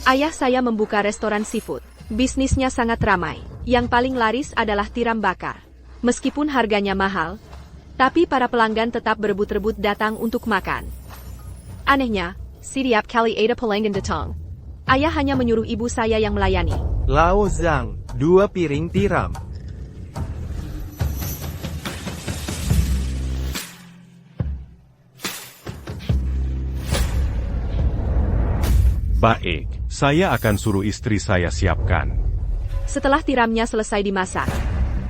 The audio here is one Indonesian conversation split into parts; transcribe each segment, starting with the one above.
Ayah saya membuka restoran seafood. Bisnisnya sangat ramai. Yang paling laris adalah tiram bakar. Meskipun harganya mahal, tapi para pelanggan tetap berebut-rebut datang untuk makan. Anehnya, setiap kali ada pelanggan datang, ayah hanya menyuruh ibu saya yang melayani. Lao Zhang, 2 piring tiram. Baik, saya akan suruh istri saya siapkan. Setelah tiramnya selesai dimasak,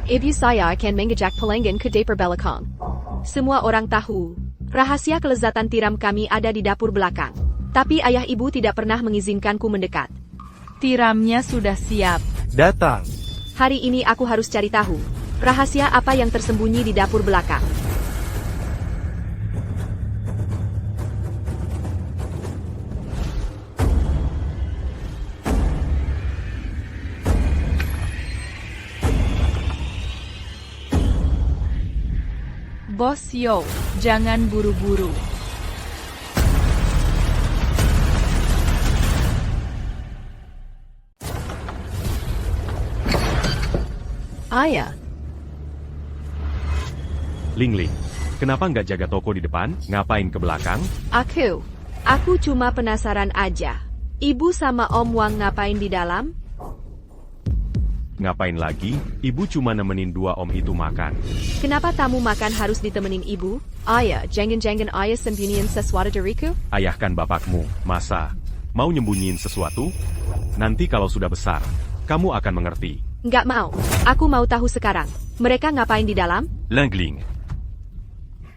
ibu saya akan mengajak pelanggan ke dapur belakang. Semua orang tahu, rahasia kelezatan tiram kami ada di dapur belakang. Tapi ayah ibu tidak pernah mengizinkanku mendekat. Tiramnya sudah siap. Datang. Hari ini aku harus cari tahu, rahasia apa yang tersembunyi di dapur belakang. Bos Yo, jangan buru-buru. Ayah, Ling Ling, kenapa nggak jaga toko di depan? Ngapain ke belakang? aku cuma penasaran aja. Ibu sama Om Wang ngapain di dalam? Ngapain lagi? Ibu cuma nemenin 2 om itu makan. Kenapa tamu makan harus ditemenin ibu? Ayah, jangan-jangan ayah sembunyiin sesuatu dariku? Ayah kan bapakmu, masa? Mau nyembunyiin sesuatu? Nanti kalau sudah besar, kamu akan mengerti. Nggak mau. Aku mau tahu sekarang. Mereka ngapain di dalam? Ling Ling,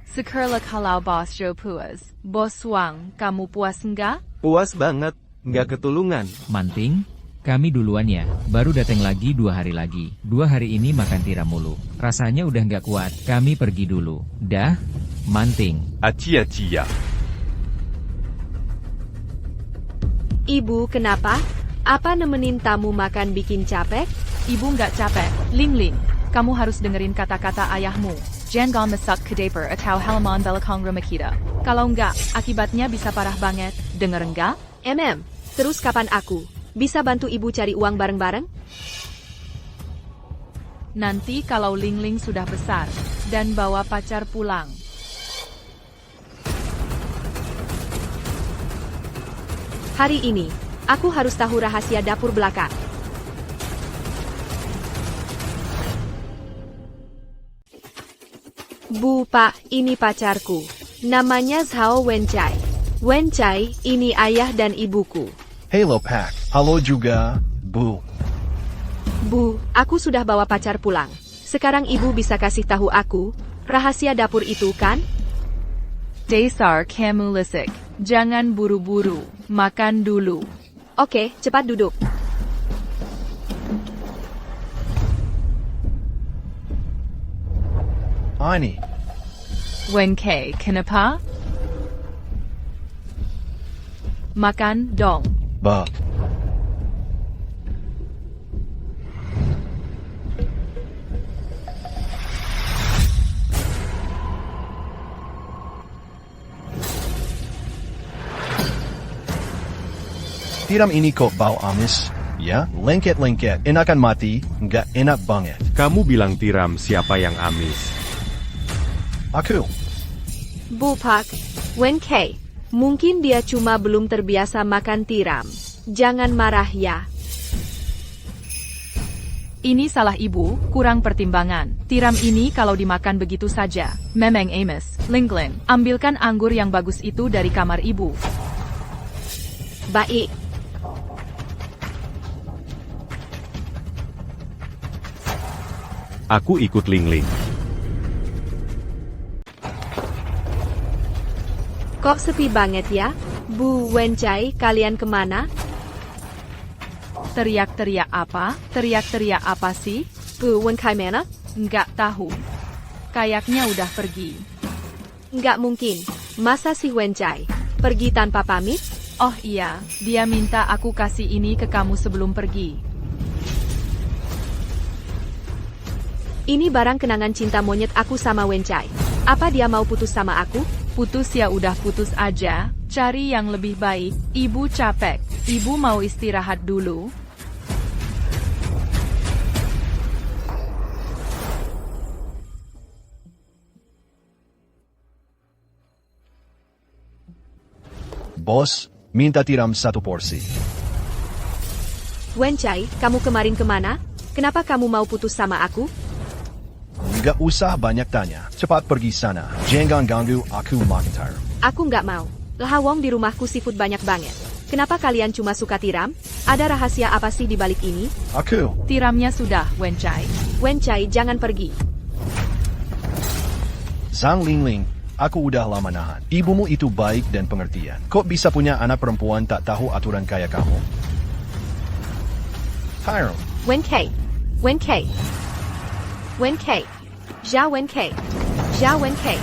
Sekarang kalau Bos Yo puas. Bos Wang, kamu puas enggak? Puas banget, nggak ketulungan. Manting, kami duluan ya, baru datang lagi 2 hari lagi. 2 hari ini makan tiram mulu. Rasanya udah nggak kuat, kami pergi dulu. Dah, Manting. acia-cia. Ibu, kenapa? Apa nemenin tamu makan bikin capek? Ibu nggak capek. Ling Ling, kamu harus dengerin kata-kata ayahmu. Jangan masuk ke dapur atau halaman belakang rumah kita. Kalau enggak, akibatnya bisa parah banget. Denger enggak? Terus kapan aku bisa bantu ibu cari uang bareng-bareng? Nanti kalau Ling Ling sudah besar dan bawa pacar pulang. Hari ini, aku harus tahu rahasia dapur belakang. Bu, Pak, ini pacarku. Namanya Zhao Wenchai. Wenchai, ini ayah dan ibuku. Halo Pak, halo juga, Bu. Bu, aku sudah bawa pacar pulang. Sekarang ibu bisa kasih tahu aku, rahasia dapur itu kan? Dasar kamu lisik. Jangan buru-buru. Makan dulu. Oke, cepat duduk. Ani, Wenke, kenapa? Makan dong. Ba. Tiram ini kok bau amis, ya? Lengket-lengket, enakan mati, nggak enak banget. Kamu bilang tiram siapa yang amis? Aku, Bu, Pak, Wenke, mungkin dia cuma belum terbiasa makan tiram. Jangan marah ya. Ini salah ibu, kurang pertimbangan. Tiram ini kalau dimakan begitu saja. Memang amis. Ling Ling, ambilkan anggur yang bagus itu dari kamar ibu. Baik. Aku ikut Ling Ling. Kok sepi banget ya? Bu Wenchai, kalian kemana? Teriak-teriak apa? Teriak-teriak apa sih? Bu Wenchai mana? Nggak tahu. Kayaknya udah pergi. Nggak mungkin. Masa si Wenchai pergi tanpa pamit? Oh iya, dia minta aku kasih ini ke kamu sebelum pergi. Ini barang kenangan cinta monyet aku sama Wenchai. Apa dia mau putus sama aku? Putus ya udah putus aja, cari yang lebih baik. Ibu capek. Ibu mau istirahat dulu. Bos, minta tiram 1 porsi. Wencai, kamu kemarin kemana? Kenapa kamu mau putus sama aku? Nggak usah banyak tanya. Cepat pergi sana. Jangan ganggu aku makin tired. Aku nggak mau. Lahawong di rumahku seafood banyak banget. Kenapa kalian cuma suka tiram? Ada rahasia apa sih di balik ini? Aku. Tiramnya sudah, Wencai. Wencai, jangan pergi. Zhang Lingling, aku udah lama nahan. Ibumu itu baik dan pengertian. Kok bisa punya anak perempuan tak tahu aturan kayak kamu? Tyron. Wencai. Wencai. Wencai. Zhao Wencai. Zhao Wencai.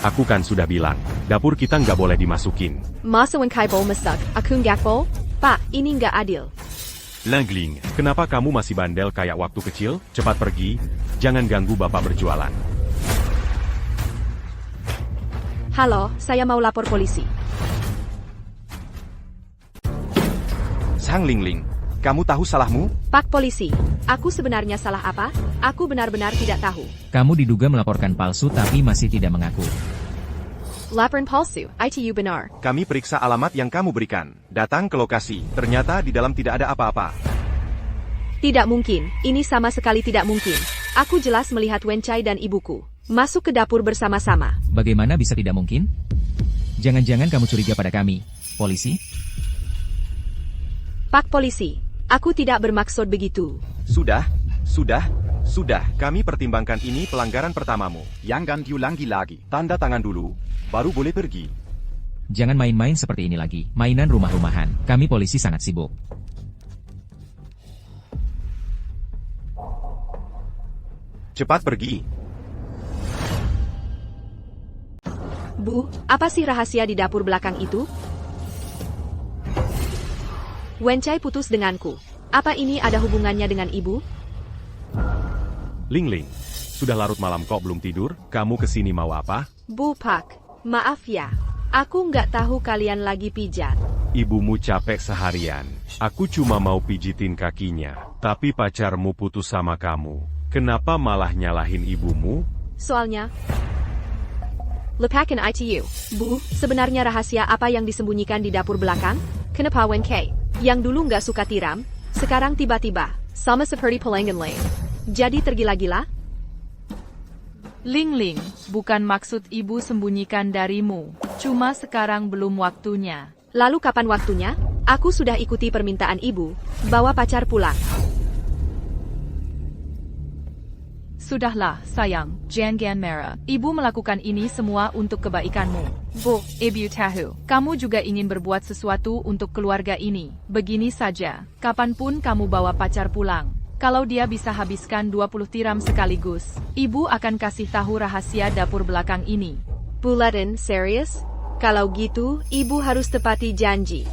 Aku kan sudah bilang, dapur kita nggak boleh dimasukin. Masa Wencai bol masak, aku nggak bol? Pak, ini nggak adil. Lingling, kenapa kamu masih bandel kayak waktu kecil? Cepat pergi, jangan ganggu bapak berjualan. Halo, saya mau lapor polisi. Zhang Lingling, kamu tahu salahmu? Pak polisi, aku sebenarnya salah apa? Aku benar-benar tidak tahu. Kamu diduga melaporkan palsu tapi masih tidak mengaku. Laporan palsu, ITU benar. Kami periksa alamat yang kamu berikan. Datang ke lokasi, ternyata di dalam tidak ada apa-apa. Tidak mungkin, ini sama sekali tidak mungkin. Aku jelas melihat Wencai dan ibuku masuk ke dapur bersama-sama. Bagaimana bisa tidak mungkin? Jangan-jangan kamu curiga pada kami, polisi? Pak polisi, aku tidak bermaksud begitu. Sudah. Kami pertimbangkan ini pelanggaran pertamamu. Jangan diulangi lagi. Tanda tangan dulu, baru boleh pergi. Jangan main-main seperti ini lagi. Mainan rumah-rumahan. Kami polisi sangat sibuk. Cepat pergi. Bu, apa sih rahasia di dapur belakang itu? Wencai putus denganku. Apa ini ada hubungannya dengan ibu? Lingling, sudah larut malam kok belum tidur? Kamu kesini mau apa? Bu Pak, maaf ya. Aku nggak tahu kalian lagi pijat. Ibumu capek seharian. Aku cuma mau pijitin kakinya. Tapi pacarmu putus sama kamu. Kenapa malah nyalahin ibumu? Soalnya, lepakin ITU. Bu, sebenarnya rahasia apa yang disembunyikan di dapur belakang? Kenapa Wencai, yang dulu nggak suka tiram, sekarang tiba-tiba, sama seperti pelanggan lain. Jadi tergila-gila? Lingling, bukan maksud ibu sembunyikan darimu. Cuma sekarang belum waktunya. Lalu kapan waktunya? Aku sudah ikuti permintaan ibu, bawa pacar pulang. Sudahlah, sayang, jangan marah. Ibu melakukan ini semua untuk kebaikanmu. Bu, ibu tahu, kamu juga ingin berbuat sesuatu untuk keluarga ini. Begini saja, kapanpun kamu bawa pacar pulang. Kalau dia bisa habiskan 20 tiram sekaligus, ibu akan kasih tahu rahasia dapur belakang ini. Buladen, serius? Kalau gitu, ibu harus tepati janji.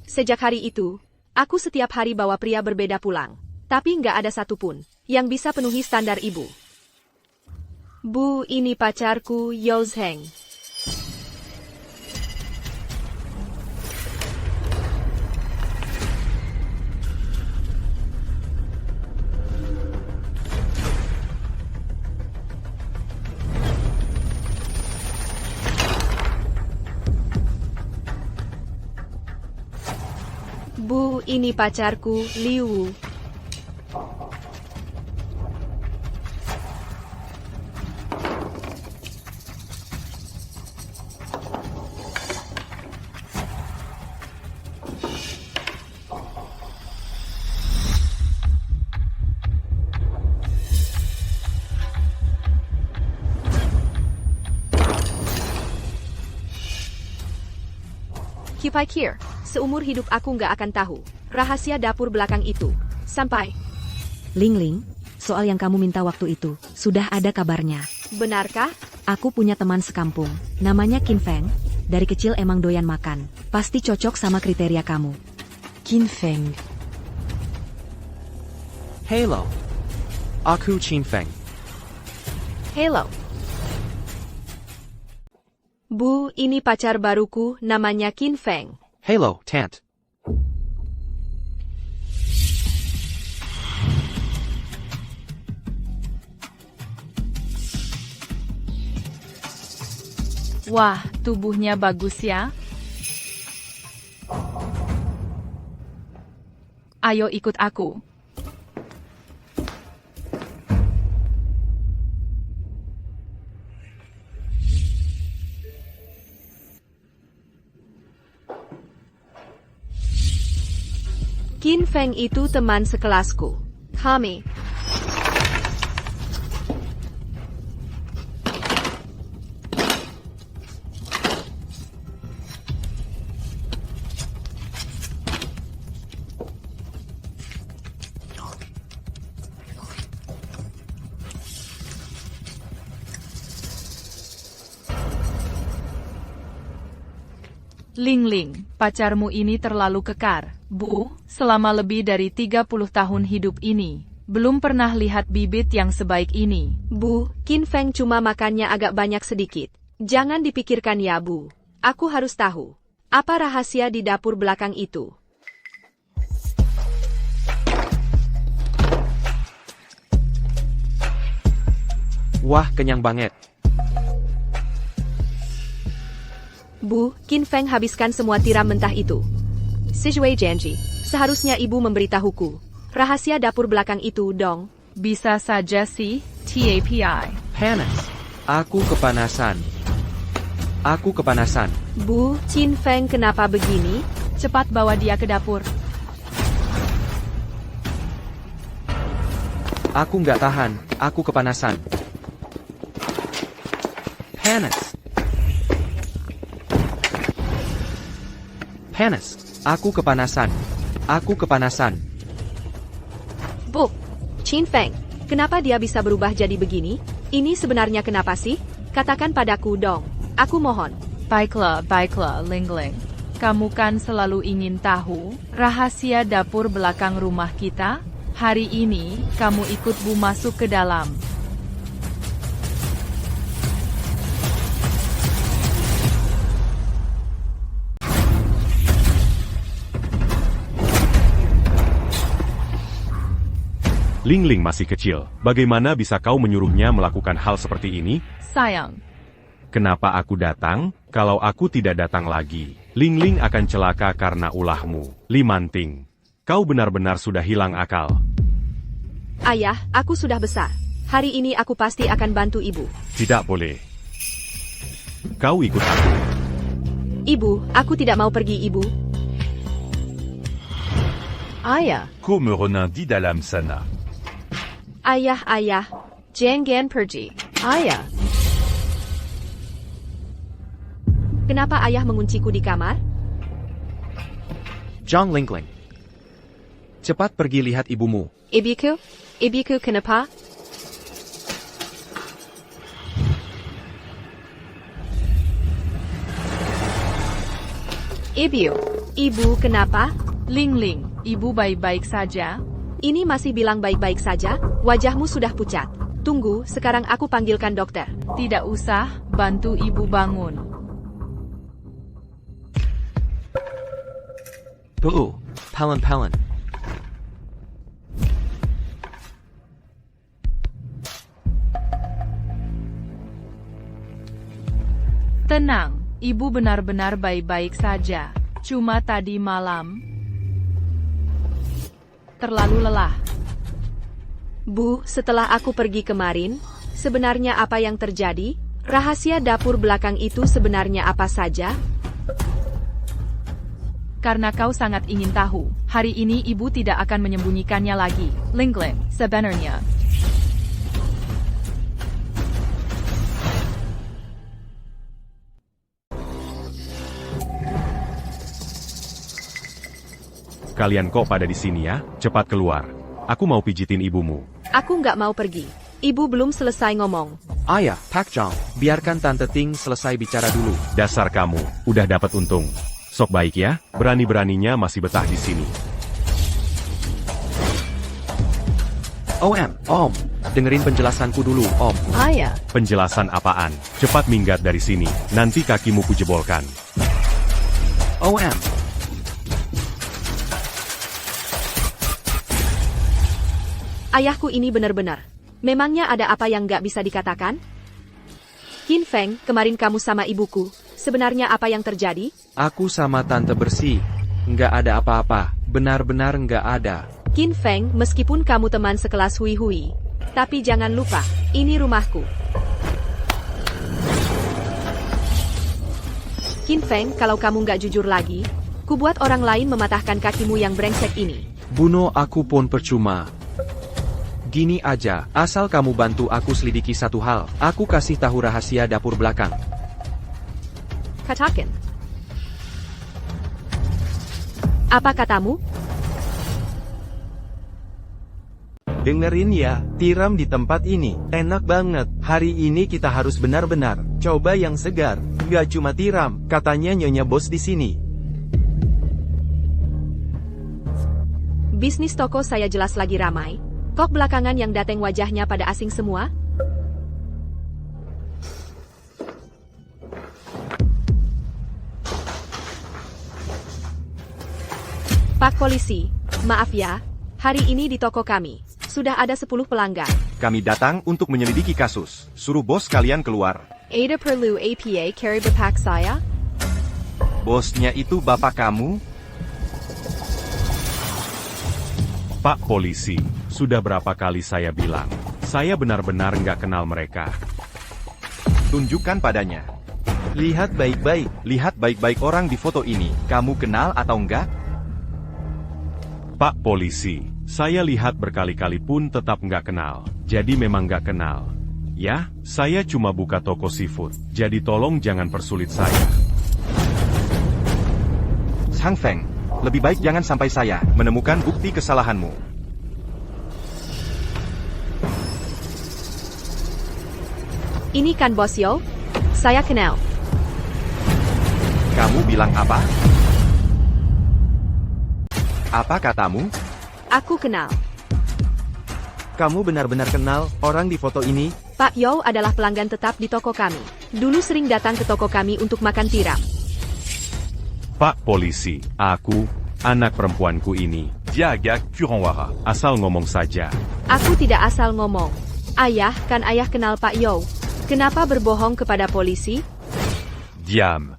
Sejak hari itu, aku setiap hari bawa pria berbeda pulang. Tapi nggak ada satupun yang bisa penuhi standar ibu. Bu, ini pacarku, Yozheng. Bu, ini pacarku, Liu. Kipikir, seumur hidup aku nggak akan tahu rahasia dapur belakang itu. Sampai. Lingling, soal yang kamu minta waktu itu, sudah ada kabarnya. Benarkah? Aku punya teman sekampung, namanya Qin Feng. Dari kecil emang doyan makan, pasti cocok sama kriteria kamu. Qin Feng. Hello. Aku Qin Feng. Hello. Bu, ini pacar baruku, namanya Qin Feng. Hello, Tant. Wah, tubuhnya bagus ya. Ayo ikut aku. Qin Feng itu teman sekelasku. Kami. Ling Ling, pacarmu ini terlalu kekar. Bu, selama lebih dari 30 tahun hidup ini, belum pernah lihat bibit yang sebaik ini. Bu, Qin Feng cuma makannya agak banyak sedikit. Jangan dipikirkan ya, Bu. Aku harus tahu. Apa rahasia di dapur belakang itu? Wah, kenyang banget. Bu, Qin Feng habiskan semua tiram mentah itu. Sijue Janji, seharusnya ibu memberitahuku. Rahasia dapur belakang itu dong. Bisa saja sih, TAPI. Panas. Aku kepanasan. Aku kepanasan. Bu, Qin Feng kenapa begini? Cepat bawa dia ke dapur. Aku nggak tahan. Aku kepanasan. Panas. Panas. Aku kepanasan. Aku kepanasan. Bu, Qin Feng, kenapa dia bisa berubah jadi begini? Ini sebenarnya kenapa sih? Katakan padaku dong. Aku mohon. Baiklah, Ling Ling. Kamu kan selalu ingin tahu rahasia dapur belakang rumah kita? Hari ini, kamu ikut Bu masuk ke dalam. Ling Ling masih kecil. Bagaimana bisa kau menyuruhnya melakukan hal seperti ini? Sayang, Kenapa aku datang? Kalau aku tidak datang lagi, Ling Ling akan celaka karena ulahmu. Limanting, kau benar-benar sudah hilang akal. Ayah, aku sudah besar. Hari ini aku pasti akan bantu ibu. Tidak boleh. Kau ikut aku. Ibu, aku tidak mau pergi, ibu. Ayah. Comme Ronin dit dalam sana. Ayah. Jangan pergi. Ayah. Kenapa ayah mengunciku di kamar? Zhang Lingling. Cepat pergi lihat ibumu. Ibuku kenapa? Ibu kenapa? Ling Ling, ibu baik-baik saja? Ini masih bilang baik-baik saja? Wajahmu sudah pucat. Tunggu, sekarang aku panggilkan dokter. Tidak usah, bantu ibu bangun. Palin. Tenang, ibu benar-benar baik-baik saja. Cuma tadi malam terlalu lelah. Bu, setelah aku pergi kemarin, sebenarnya apa yang terjadi? Rahasia dapur belakang itu sebenarnya apa saja? Karena kau sangat ingin tahu, hari ini ibu tidak akan menyembunyikannya lagi. Ling Ling, sebenarnya. Kalian kok pada di sini ya? Cepat keluar. Aku mau pijitin ibumu. Aku nggak mau pergi. Ibu belum selesai ngomong. Ayah, Pak Zhang, biarkan Tante Ting selesai bicara dulu. Dasar kamu, udah dapat untung. Sok baik ya, berani-beraninya masih betah di sini. Om. Dengerin penjelasanku dulu, Om. Ayah, Penjelasan apaan? Cepat minggat dari sini, nanti kakimu kujebolkan. Om. Ayahku ini benar-benar. Memangnya ada apa yang nggak bisa dikatakan? Qin Feng, kemarin kamu sama ibuku. Sebenarnya apa yang terjadi? Aku sama Tante bersih. Nggak ada apa-apa. Benar-benar nggak ada. Qin Feng, meskipun kamu teman sekelas Hui Hui, tapi jangan lupa, ini rumahku. Qin Feng, kalau kamu nggak jujur lagi, ku buat orang lain mematahkan kakimu yang brengsek ini. Bunuh aku pun percuma. Gini aja, asal kamu bantu aku selidiki satu hal, aku kasih tahu rahasia dapur belakang. Katakan. Apa katamu? Dengerin ya, tiram di tempat ini. Enak banget. Hari ini kita harus benar-benar coba yang segar. Gak cuma tiram, katanya nyonya bos di sini. Bisnis toko saya jelas lagi ramai. Kok belakangan yang datang wajahnya pada asing semua? Pak Polisi, maaf ya, hari ini di toko kami sudah ada 10 pelanggan. Kami datang untuk menyelidiki kasus. Suruh bos kalian keluar. Ada perlu APA carry bapak saya? Bosnya itu bapak kamu? Pak Polisi, sudah berapa kali saya bilang, saya benar-benar nggak kenal mereka. Tunjukkan padanya. Lihat baik-baik. Lihat baik-baik orang di foto ini. Kamu kenal atau enggak? Pak Polisi, saya lihat berkali-kali pun tetap nggak kenal. Jadi memang nggak kenal. Ya, saya cuma buka toko seafood. Jadi tolong jangan persulit saya. Sang Feng, lebih baik jangan sampai saya menemukan bukti kesalahanmu. Ini kan Bos Yo? Saya kenal. Kamu bilang apa? Apa katamu? Aku kenal. Kamu benar-benar kenal orang di foto ini? Pak Yo adalah pelanggan tetap di toko kami. Dulu sering datang ke toko kami untuk makan tiram. Pak Polisi, aku, anak perempuanku ini, Diaga Kuranwara. asal ngomong saja. Aku tidak asal ngomong. Ayah, kan ayah kenal Pak Yo. Kenapa berbohong kepada polisi? Diam.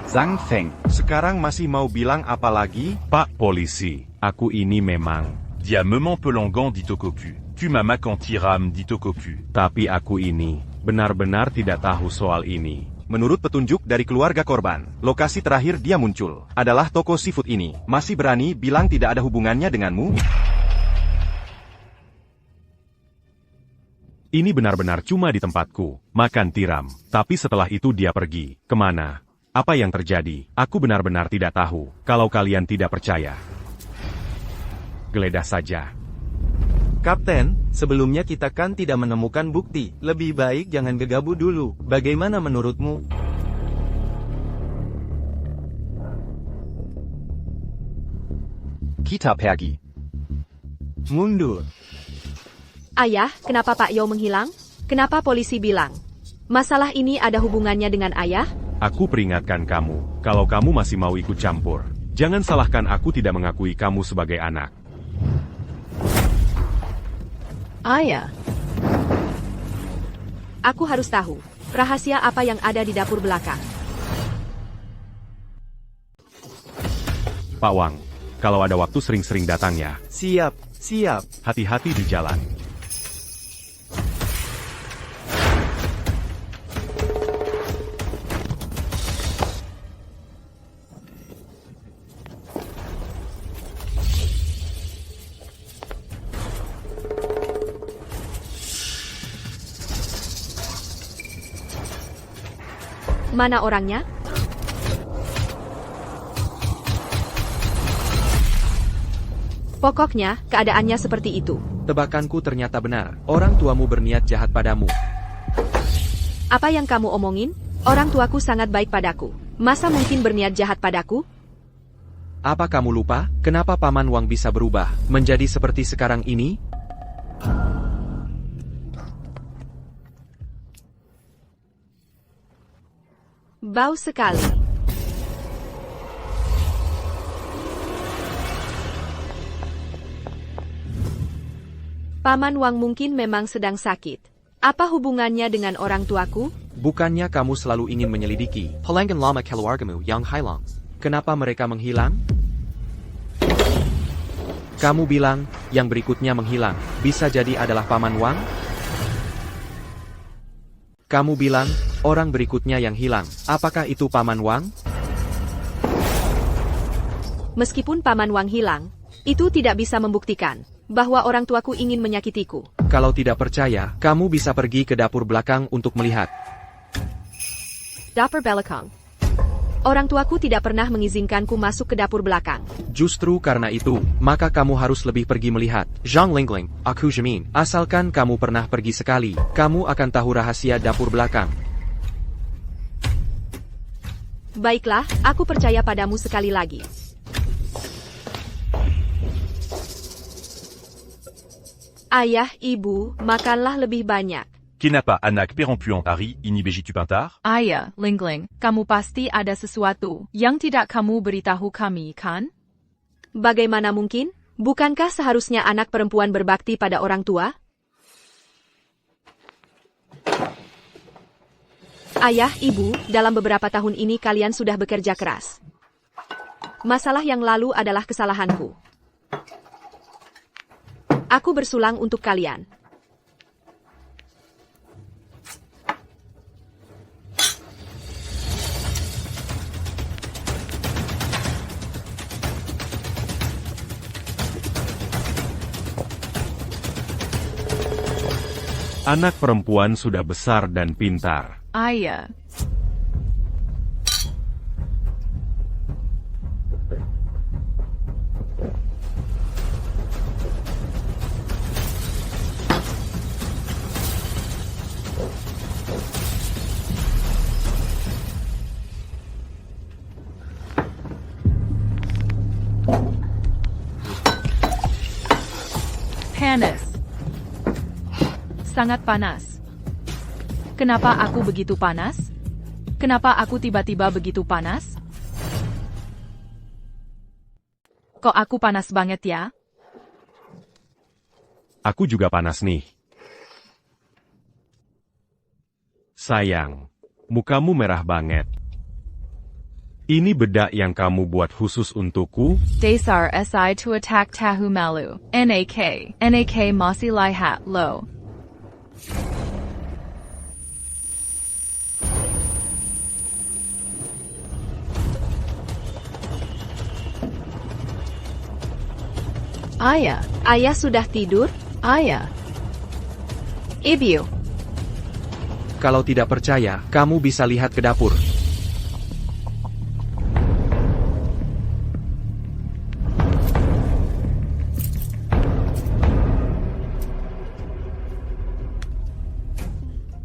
Zhang Feng, sekarang masih mau bilang apa lagi? Pak Polisi, aku ini memang, Diamement pelongan ditokoku. Kumama kantiram ditokoku. tapi aku ini, benar-benar tidak tahu soal ini. Menurut petunjuk dari keluarga korban, lokasi terakhir dia muncul adalah toko seafood ini. Masih berani bilang tidak ada hubungannya denganmu? Ini benar-benar cuma di tempatku, makan tiram. Tapi setelah itu dia pergi. Kemana? Apa yang terjadi? Aku benar-benar tidak tahu. Kalau kalian tidak percaya, geledah saja. Kapten, sebelumnya kita kan tidak menemukan bukti. Lebih baik jangan gegabah dulu. Bagaimana menurutmu? Kita pergi. Mundur. Ayah, kenapa Pak Yo menghilang? Kenapa polisi bilang masalah ini ada hubungannya dengan ayah? Aku peringatkan kamu, kalau kamu masih mau ikut campur, jangan salahkan aku tidak mengakui kamu sebagai anak. ayah, Aku harus tahu rahasia apa yang ada di dapur belakang. Pak Wang, kalau ada waktu sering-sering datang ya. Siap, siap. Hati-hati di jalan. Mana orangnya? Pokoknya, keadaannya seperti itu. Tebakanku ternyata benar. Orang tuamu berniat jahat padamu. Apa yang kamu omongin? Orang tuaku sangat baik padaku. Masa mungkin berniat jahat padaku? Apa kamu lupa, kenapa Paman Wang bisa berubah menjadi seperti sekarang ini? Bau sekali. Paman Wang mungkin memang sedang sakit. Apa hubungannya dengan orang tuaku? Bukannya kamu selalu ingin menyelidiki pelanggan lama keluargamu yang hilang? Kenapa mereka menghilang? Kamu bilang, yang berikutnya menghilang, bisa jadi adalah Paman Wang? Kamu bilang, orang berikutnya yang hilang, apakah itu Paman Wang? Meskipun Paman Wang hilang, itu tidak bisa membuktikan bahwa orang tuaku ingin menyakitiku. Kalau tidak percaya, kamu bisa pergi ke dapur belakang untuk melihat. Dapur belakang. Orang tuaku tidak pernah mengizinkanku masuk ke dapur belakang. Justru karena itu, maka kamu harus lebih pergi melihat. Zhang Lingling, aku jamin, asalkan kamu pernah pergi sekali, kamu akan tahu rahasia dapur belakang. Baiklah, aku percaya padamu sekali lagi. Ayah, ibu, makanlah lebih banyak. Kenapa anak perempuan hari ini begitu pintar? Ayah, Lingling, kamu pasti ada sesuatu yang tidak kamu beritahu kami, kan? Bagaimana mungkin? Bukankah seharusnya anak perempuan berbakti pada orang tua? Ayah, ibu, dalam beberapa tahun ini kalian sudah bekerja keras. Masalah yang lalu adalah kesalahanku. Aku bersulang untuk kalian. Anak perempuan sudah besar dan pintar. Ayah. Panas. Sangat panas. Kenapa aku begitu panas? Kenapa aku tiba-tiba begitu panas? Kok aku panas banget ya? Aku juga panas nih. Sayang, mukamu merah banget. Ini bedak yang kamu buat khusus untukku? Dasar SI to attack tahu malu. NAK masih lihat lo. Ayah. Ayah sudah tidur? Ayah. Ibu. Kalau tidak percaya, kamu bisa lihat ke dapur.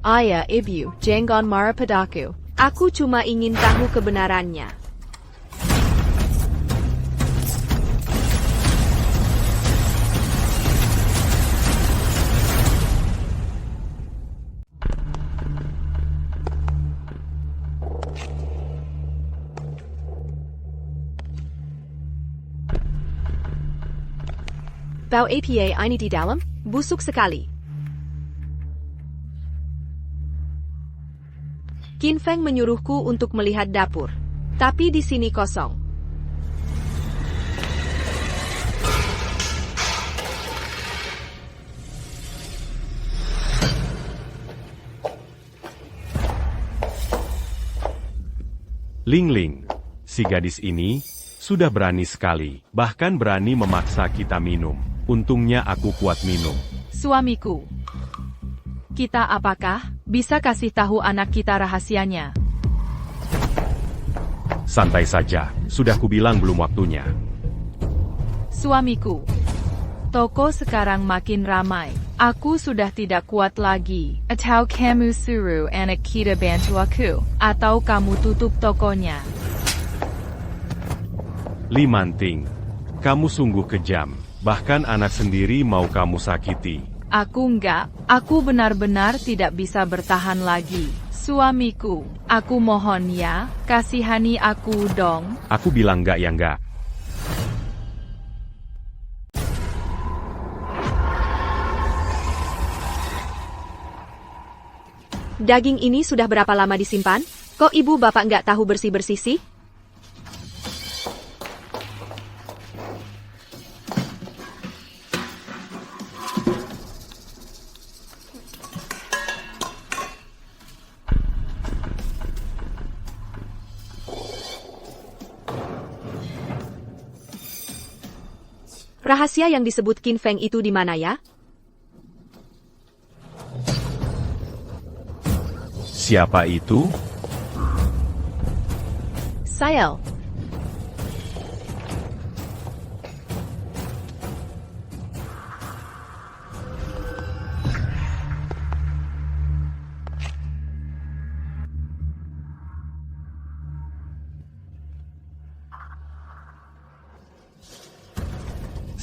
Ayah, ibu, jangan marah padaku. Aku cuma ingin tahu kebenarannya. Bau APA ini di dalam, busuk sekali. Qin Feng menyuruhku untuk melihat dapur. Tapi di sini kosong. Lingling, si gadis ini sudah berani sekali, bahkan berani memaksa kita minum. Untungnya aku kuat minum. Suamiku. Kita apakah bisa kasih tahu anak kita rahasianya? Santai saja, sudah kubilang belum waktunya. Suamiku. Toko sekarang makin ramai. Aku sudah tidak kuat lagi. Atau kamu suruh anak kita bantu aku. Atau kamu tutup tokonya. Limanting, kamu sungguh kejam. Bahkan anak sendiri mau kamu sakiti. Aku enggak, aku benar-benar tidak bisa bertahan lagi. Suamiku, aku mohon ya, kasihani aku dong. Aku bilang enggak ya enggak. Daging ini sudah berapa lama disimpan? Kok ibu bapak nggak tahu bersih-bersih sih? Rahasia yang disebut Qin Feng itu di mana ya? Siapa itu? Sayel.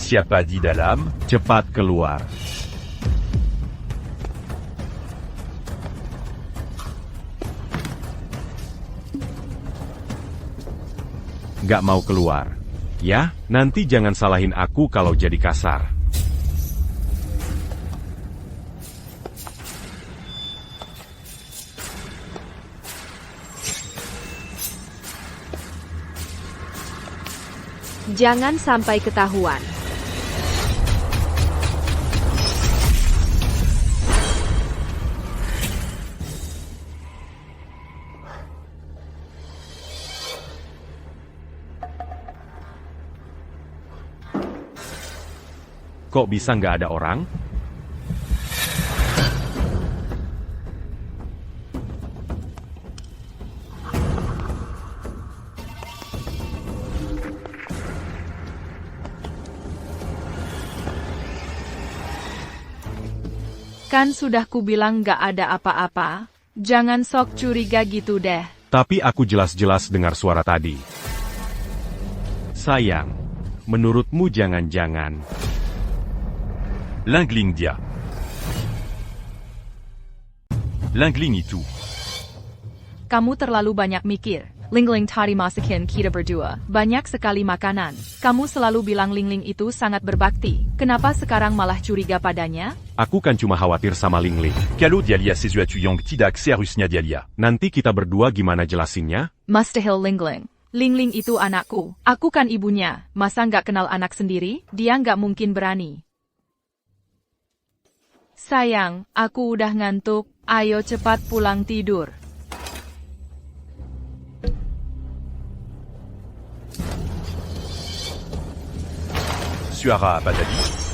Siapa di dalam? Cepat keluar. Gak mau keluar. Ya, nanti jangan salahin aku kalau jadi kasar. Jangan sampai ketahuan. Kok bisa nggak ada orang? Kan sudah kubilang nggak ada apa-apa. Jangan sok curiga gitu deh. Tapi aku jelas-jelas dengar suara tadi. Sayang, menurutmu jangan-jangan... Lingling dia. Lingling itu. Kamu terlalu banyak mikir. Lingling tadi masakin kita berdua. Banyak sekali makanan. Kamu selalu bilang Lingling itu sangat berbakti. Kenapa sekarang malah curiga padanya? Aku kan cuma khawatir sama Lingling. Kalau Dialia ses yeux yang tidak seharusnya Dialia. Nanti kita berdua gimana jelasinnya? Mustahil Lingling. Lingling itu anakku. Aku kan ibunya. Masa nggak kenal anak sendiri? Dia nggak mungkin berani. Sayang, aku udah ngantuk. Ayo cepat pulang tidur. Suara apa tadi?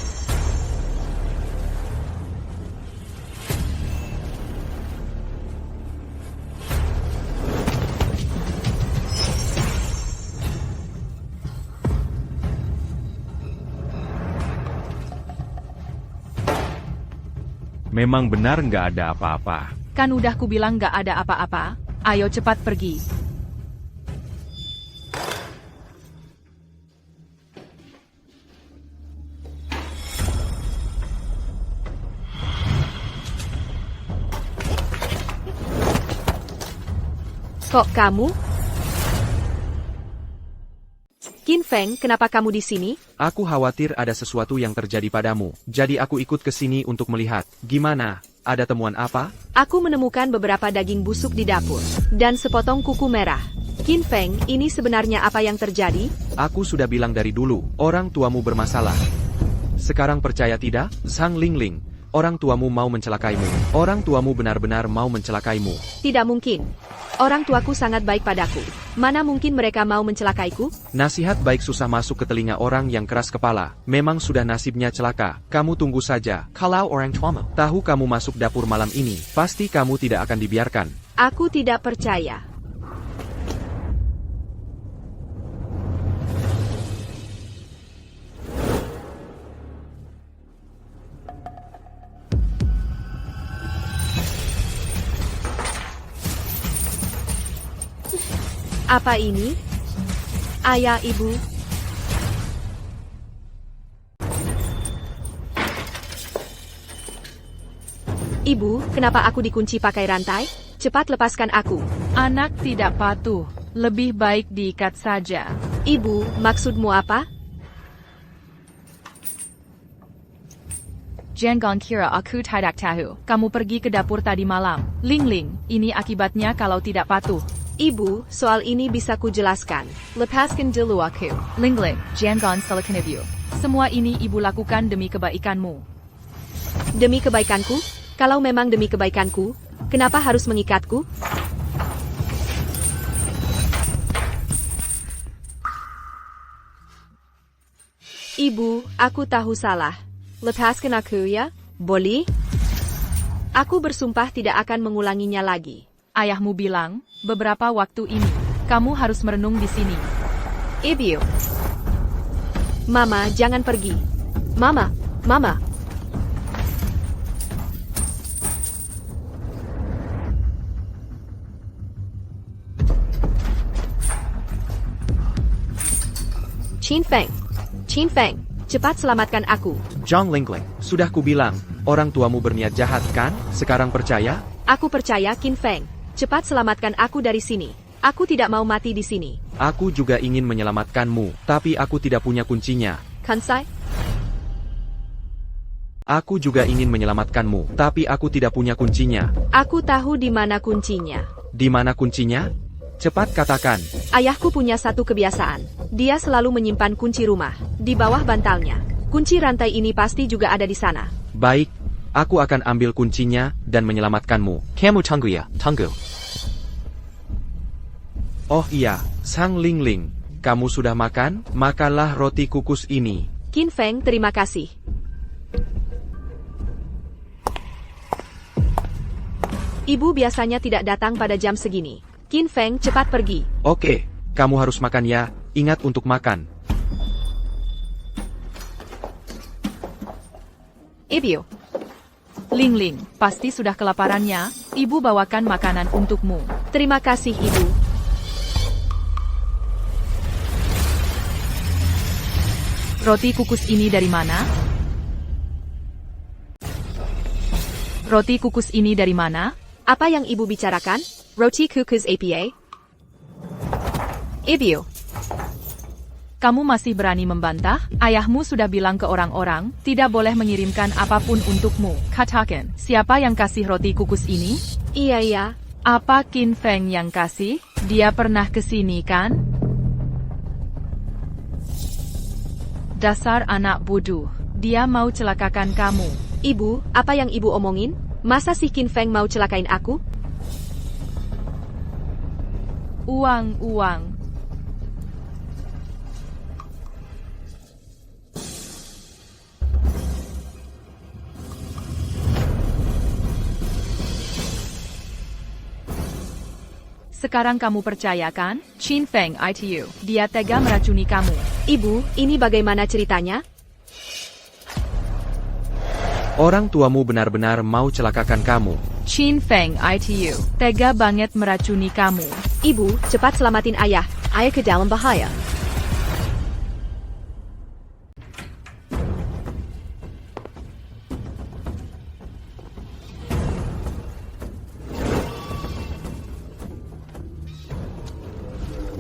Memang benar nggak ada apa-apa. Kan udah kubilang nggak ada apa-apa. Ayo cepat pergi. Kok kamu? Qin Feng, kenapa kamu di sini? Aku khawatir ada sesuatu yang terjadi padamu, jadi aku ikut ke sini untuk melihat. Gimana? Ada temuan apa? Aku menemukan beberapa daging busuk di dapur, dan sepotong kuku merah. Qin Feng, ini sebenarnya apa yang terjadi? Aku sudah bilang dari dulu, orang tuamu bermasalah. Sekarang percaya tidak? Zhang Lingling, orang tuamu mau mencelakaimu. Orang tuamu benar-benar mau mencelakaimu. Tidak mungkin. Orang tuaku sangat baik padaku. Mana mungkin mereka mau mencelakaiku? Nasihat baik susah masuk ke telinga orang yang keras kepala. Memang sudah nasibnya celaka. Kamu tunggu saja. Kalau orang tuamu tahu kamu masuk dapur malam ini, pasti kamu tidak akan dibiarkan. Aku tidak percaya. Apa ini? Ayah, ibu, Ibu, kenapa aku dikunci pakai rantai? Cepat lepaskan aku. Anak tidak patuh. Lebih baik diikat saja. Ibu, maksudmu apa? Jangan kira aku tidak tahu. Kamu pergi ke dapur tadi malam. Ling Ling, ini akibatnya kalau tidak patuh. Ibu, soal ini bisa kujelaskan. Lepaskan dulu aku. Ling Ling, jangan salahkan ibu. Semua ini ibu lakukan demi kebaikanmu. Demi kebaikanku? Kalau memang demi kebaikanku, kenapa harus mengikatku? Ibu, aku tahu salah. Lepaskan aku ya, boleh? Aku bersumpah tidak akan mengulanginya lagi. Ayahmu bilang, beberapa waktu ini, kamu harus merenung di sini. Ibu. Mama, jangan pergi. Mama, Mama. Qin Feng, cepat selamatkan aku. Zhang Lingling, sudah kubilang, orang tuamu berniat jahat kan? Sekarang percaya? Aku percaya Qin Feng. Cepat selamatkan aku dari sini. Aku tidak mau mati di sini. Aku juga ingin menyelamatkanmu, tapi aku tidak punya kuncinya. Kansai? Aku juga ingin menyelamatkanmu, tapi aku tidak punya kuncinya. Aku tahu di mana kuncinya. Di mana kuncinya? Cepat katakan. Ayahku punya satu kebiasaan. Dia selalu menyimpan kunci rumah di bawah bantalnya. Kunci rantai ini pasti juga ada di sana. Baik, aku akan ambil kuncinya dan menyelamatkanmu. Kamu tunggu ya, tunggu. Oh iya, Sang Lingling, kamu sudah makan? Makanlah roti kukus ini. Qin Feng, terima kasih. Ibu biasanya tidak datang pada jam segini. Qin Feng, cepat pergi. Oke, kamu harus makan ya. Ingat untuk makan. Ibu. Ling Ling, pasti sudah kelaparannya. Ibu bawakan makanan untukmu. Terima kasih, Ibu. Roti kukus ini dari mana? Roti kukus ini dari mana? Apa yang Ibu bicarakan? Roti kukus APA? Ibu. Kamu masih berani membantah? Ayahmu sudah bilang ke orang-orang, tidak boleh mengirimkan apapun untukmu. Katakan, siapa yang kasih roti kukus ini? Iya. Apa Qin Feng yang kasih? Dia pernah kesini kan? Dasar anak bodoh. Dia mau celakakan kamu. Ibu, apa yang Ibu omongin? Masa si Qin Feng mau celakain aku? Uang. Sekarang kamu percaya kan? Qin Feng ITU. Dia tega meracuni kamu. Ibu, ini bagaimana ceritanya? Orang tuamu benar-benar mau celakakan kamu. Qin Feng ITU. Tega banget meracuni kamu. Ibu, cepat selamatin ayah. Ayah ke dalam bahaya.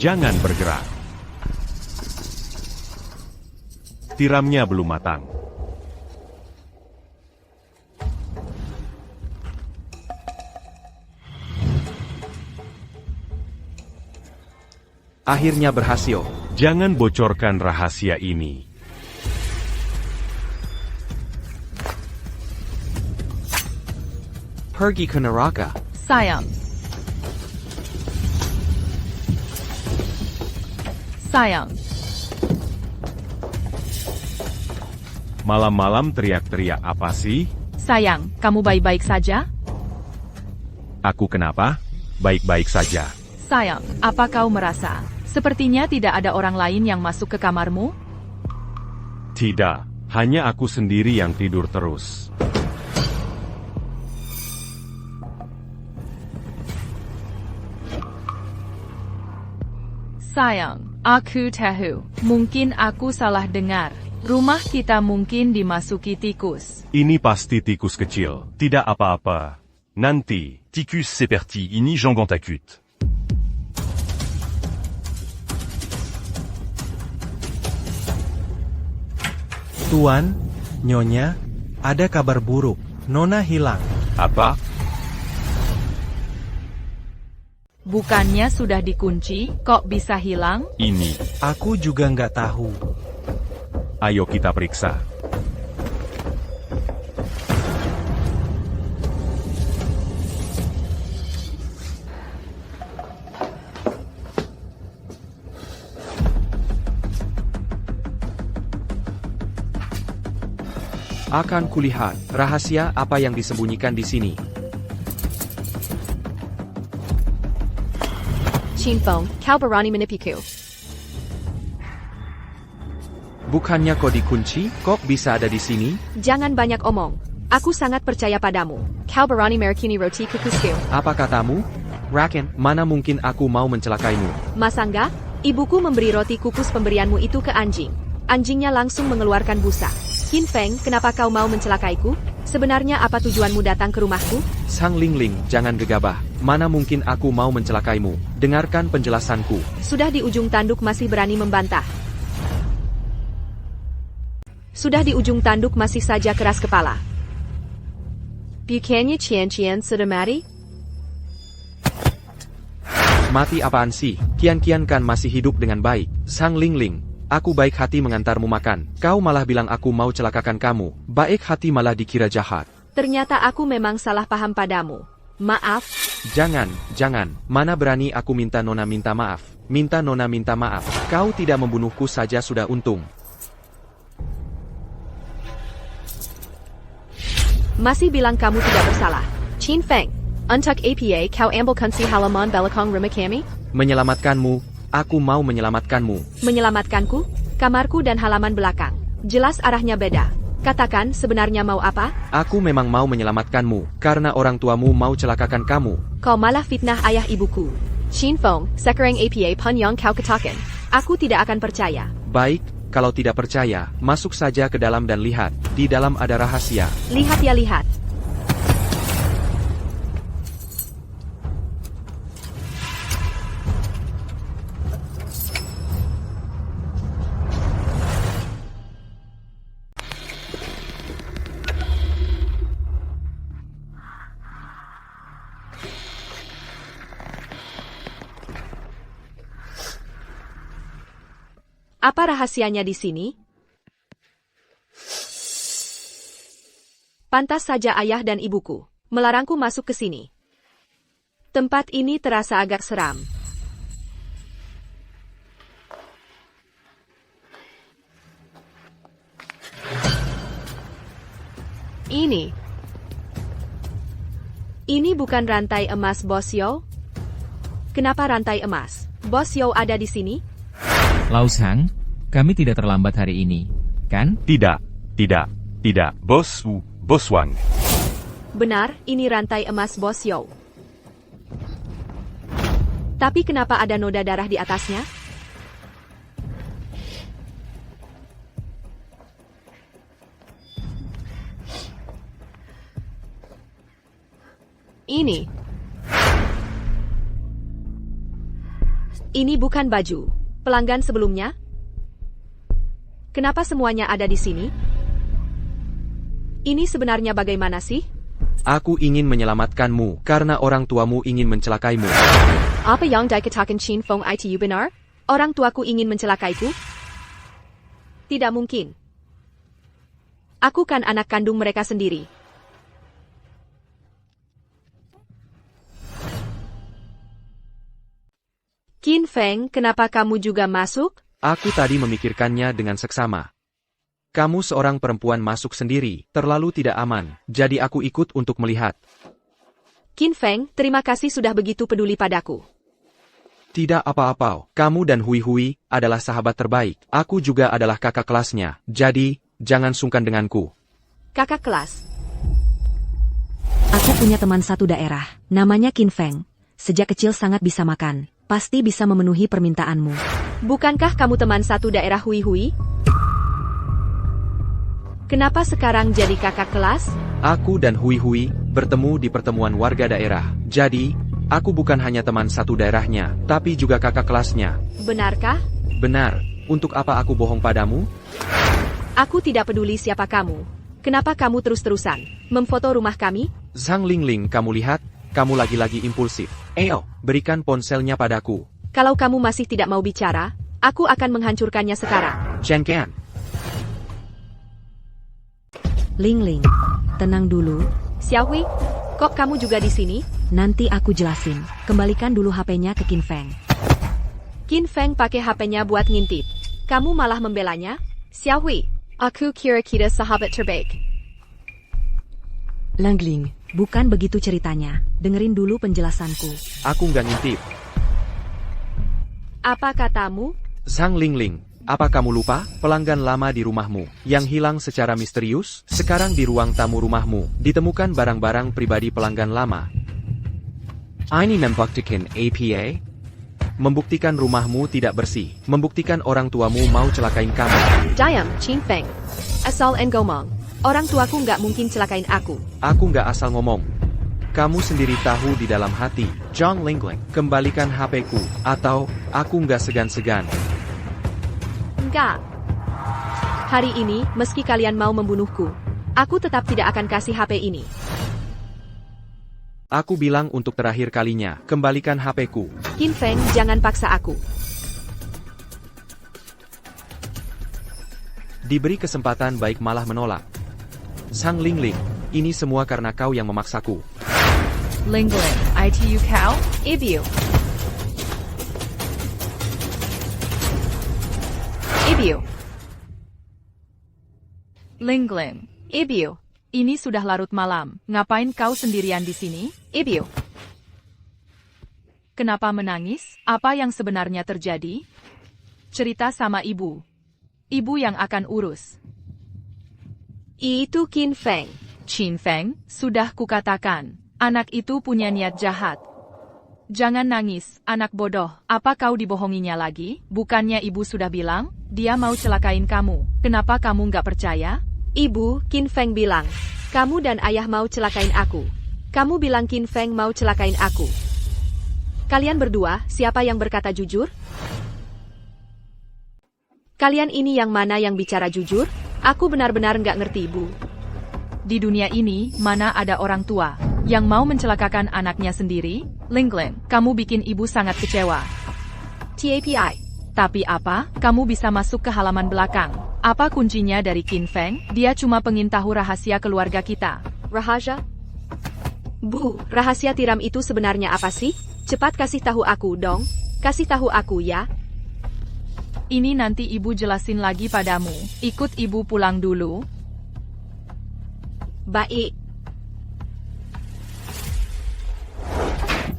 Jangan bergerak. Tiramnya belum matang. Akhirnya berhasil. Jangan bocorkan rahasia ini. Pergi ke neraka. Sayang. Malam-malam teriak-teriak apa sih? Sayang, kamu baik-baik saja? Aku kenapa? Baik-baik saja. Sayang, apa kau merasa? Sepertinya tidak ada orang lain yang masuk ke kamarmu? Tidak, hanya aku sendiri yang tidur terus. Sayang, aku tahu. Mungkin aku salah dengar. Rumah kita mungkin dimasuki tikus. Ini pasti tikus kecil, tidak apa-apa. Nanti. Ticus c'est parti, ini jangan takut. Tuan, Nyonya, ada kabar buruk. Nona hilang. Apa? Bukannya sudah dikunci, kok bisa hilang? Ini. Aku juga nggak tahu. Ayo kita periksa. Akan kulihat rahasia apa yang disembunyikan di sini. Chin Feng, kau berani menipuku. Bukannya kau dikunci, kok bisa ada di sini? Jangan banyak omong. Aku sangat percaya padamu. Kau berani merekini roti kukusku. Apa katamu? Raken, mana mungkin aku mau mencelakaimu? Masa enggak? Ibuku memberi roti kukus pemberianmu itu ke anjing. Anjingnya langsung mengeluarkan busa. Qin Feng, kenapa kau mau mencelakaiku? Sebenarnya apa tujuanmu datang ke rumahku? Sang Lingling, jangan gegabah. Mana mungkin aku mau mencelakaimu? Dengarkan penjelasanku. Sudah di ujung tanduk masih berani membantah. Sudah di ujung tanduk masih saja keras kepala. Bukannya Cian sudah mati? Mati apaan sih? Kian-kian kan masih hidup dengan baik. Sang Lingling, aku baik hati mengantarmu makan. Kau malah bilang aku mau celakakan kamu. Baik hati malah dikira jahat. Ternyata aku memang salah paham padamu. Maaf. Jangan. Mana berani aku minta Nona minta maaf. Minta Nona minta maaf. Kau tidak membunuhku saja sudah untung. Masih bilang kamu tidak bersalah. Qin Feng, untuk apa kau ambil kunci halaman belakang rumah kami? Menyelamatkanmu, aku mau menyelamatkanmu. Menyelamatkanku? Kamarku dan halaman belakang. Jelas arahnya beda. Katakan sebenarnya mau apa? Aku memang mau menyelamatkanmu, karena orang tuamu mau celakakan kamu. Kau malah fitnah ayah ibuku. Qin Feng, sekarang apa pun yang kau katakan. Aku tidak akan percaya. Baik, kalau tidak percaya, masuk saja ke dalam dan lihat. Di dalam ada rahasia. Lihat ya lihat. Apa rahasianya di sini? Pantas saja ayah dan ibuku melarangku masuk ke sini. Tempat ini terasa agak seram. Ini bukan rantai emas Bos Yo? Kenapa rantai emas Bos Yo ada di sini? Lau Sang, kami tidak terlambat hari ini, kan? Tidak. Boss Wang. Benar, ini rantai emas Bos Yo. Tapi kenapa ada noda darah di atasnya? Ini bukan baju pelanggan sebelumnya? Kenapa semuanya ada di sini? Ini sebenarnya bagaimana sih? Aku ingin menyelamatkanmu, karena orang tuamu ingin mencelakaimu. Apa yang dikatakan Qin Feng itu benar? Orang tuaku ingin mencelakaiku? Tidak mungkin. Aku kan anak kandung mereka sendiri. Qin Feng, kenapa kamu juga masuk? Aku tadi memikirkannya dengan seksama. Kamu seorang perempuan masuk sendiri, terlalu tidak aman, jadi aku ikut untuk melihat. Qin Feng, terima kasih sudah begitu peduli padaku. Tidak apa-apa, kamu dan Hui Hui adalah sahabat terbaik. Aku juga adalah kakak kelasnya, jadi jangan sungkan denganku. Kakak kelas. Aku punya teman satu daerah, namanya Qin Feng. Sejak kecil sangat bisa makan. Pasti bisa memenuhi permintaanmu. Bukankah kamu teman satu daerah Hui Hui? Kenapa sekarang jadi kakak kelas? Aku dan Hui Hui bertemu di pertemuan warga daerah. Jadi, aku bukan hanya teman satu daerahnya, tapi juga kakak kelasnya. Benarkah? Benar. Untuk apa aku bohong padamu? Aku tidak peduli siapa kamu. Kenapa kamu terus-terusan memfoto rumah kami? Zhang Lingling, kamu lihat? Kamu lagi-lagi impulsif. Ayo, berikan ponselnya padaku. Kalau kamu masih tidak mau bicara, aku akan menghancurkannya sekarang. Chen Qian. Ling, tenang dulu. Xiaohui, kok kamu juga di sini? Nanti aku jelasin. Kembalikan dulu HP-nya ke Qin Feng. Qin Feng pakai HP-nya buat ngintip. Kamu malah membelanya? Xiaohui, aku kira kita sahabat terbaik. Langling, bukan begitu ceritanya. Dengerin dulu penjelasanku. Aku nggak ngintip. Apa katamu? Zhang Lingling, apa kamu lupa? Pelanggan lama di rumahmu, yang hilang secara misterius, sekarang di ruang tamu rumahmu, ditemukan barang-barang pribadi pelanggan lama. Ini membuktikan APA? Membuktikan rumahmu tidak bersih, membuktikan orang tuamu mau celakain kamu. Diam, Qin Feng. Asal ngomong. Orang tuaku nggak mungkin celakain aku. Aku nggak asal ngomong. Kamu sendiri tahu di dalam hati. Zhang Lingling, kembalikan HP-ku, atau aku nggak segan-segan. Enggak. Hari ini, meski kalian mau membunuhku, aku tetap tidak akan kasih HP ini. Aku bilang untuk terakhir kalinya, kembalikan HP-ku. Qin Feng, jangan paksa aku. Diberi kesempatan baik malah menolak. Zhang Lingling, ini semua karena kau yang memaksaku. Lingling, ITU cow? Ibu. Ibu. Lingling, Ibu. ini sudah larut malam. Ngapain kau sendirian di sini? Ibu. Kenapa menangis? Apa yang sebenarnya terjadi? Cerita sama ibu. Ibu yang akan urus. Itu Qin Feng. Qin Feng, sudah kukatakan. Anak itu punya niat jahat. Jangan nangis, anak bodoh. Apa kau dibohonginya lagi? Bukannya ibu sudah bilang, dia mau celakain kamu. Kenapa kamu nggak percaya? Ibu, Qin Feng bilang, kamu dan ayah mau celakain aku. Kamu bilang Qin Feng mau celakain aku. Kalian berdua, siapa yang berkata jujur? Kalian ini yang mana yang bicara jujur? Aku benar-benar nggak ngerti, Bu. Di dunia ini, mana ada orang tua yang mau mencelakakan anaknya sendiri? Lingling, kamu bikin ibu sangat kecewa. TAPI. Tapi apa? Kamu bisa masuk ke halaman belakang. Apa kuncinya dari Qin Feng? Dia cuma pengen tahu rahasia keluarga kita. Rahasia? Bu, rahasia tiram itu sebenarnya apa sih? Cepat kasih tahu aku dong. Kasih tahu aku ya. Ini nanti ibu jelasin lagi padamu. Ikut ibu pulang dulu. Baik.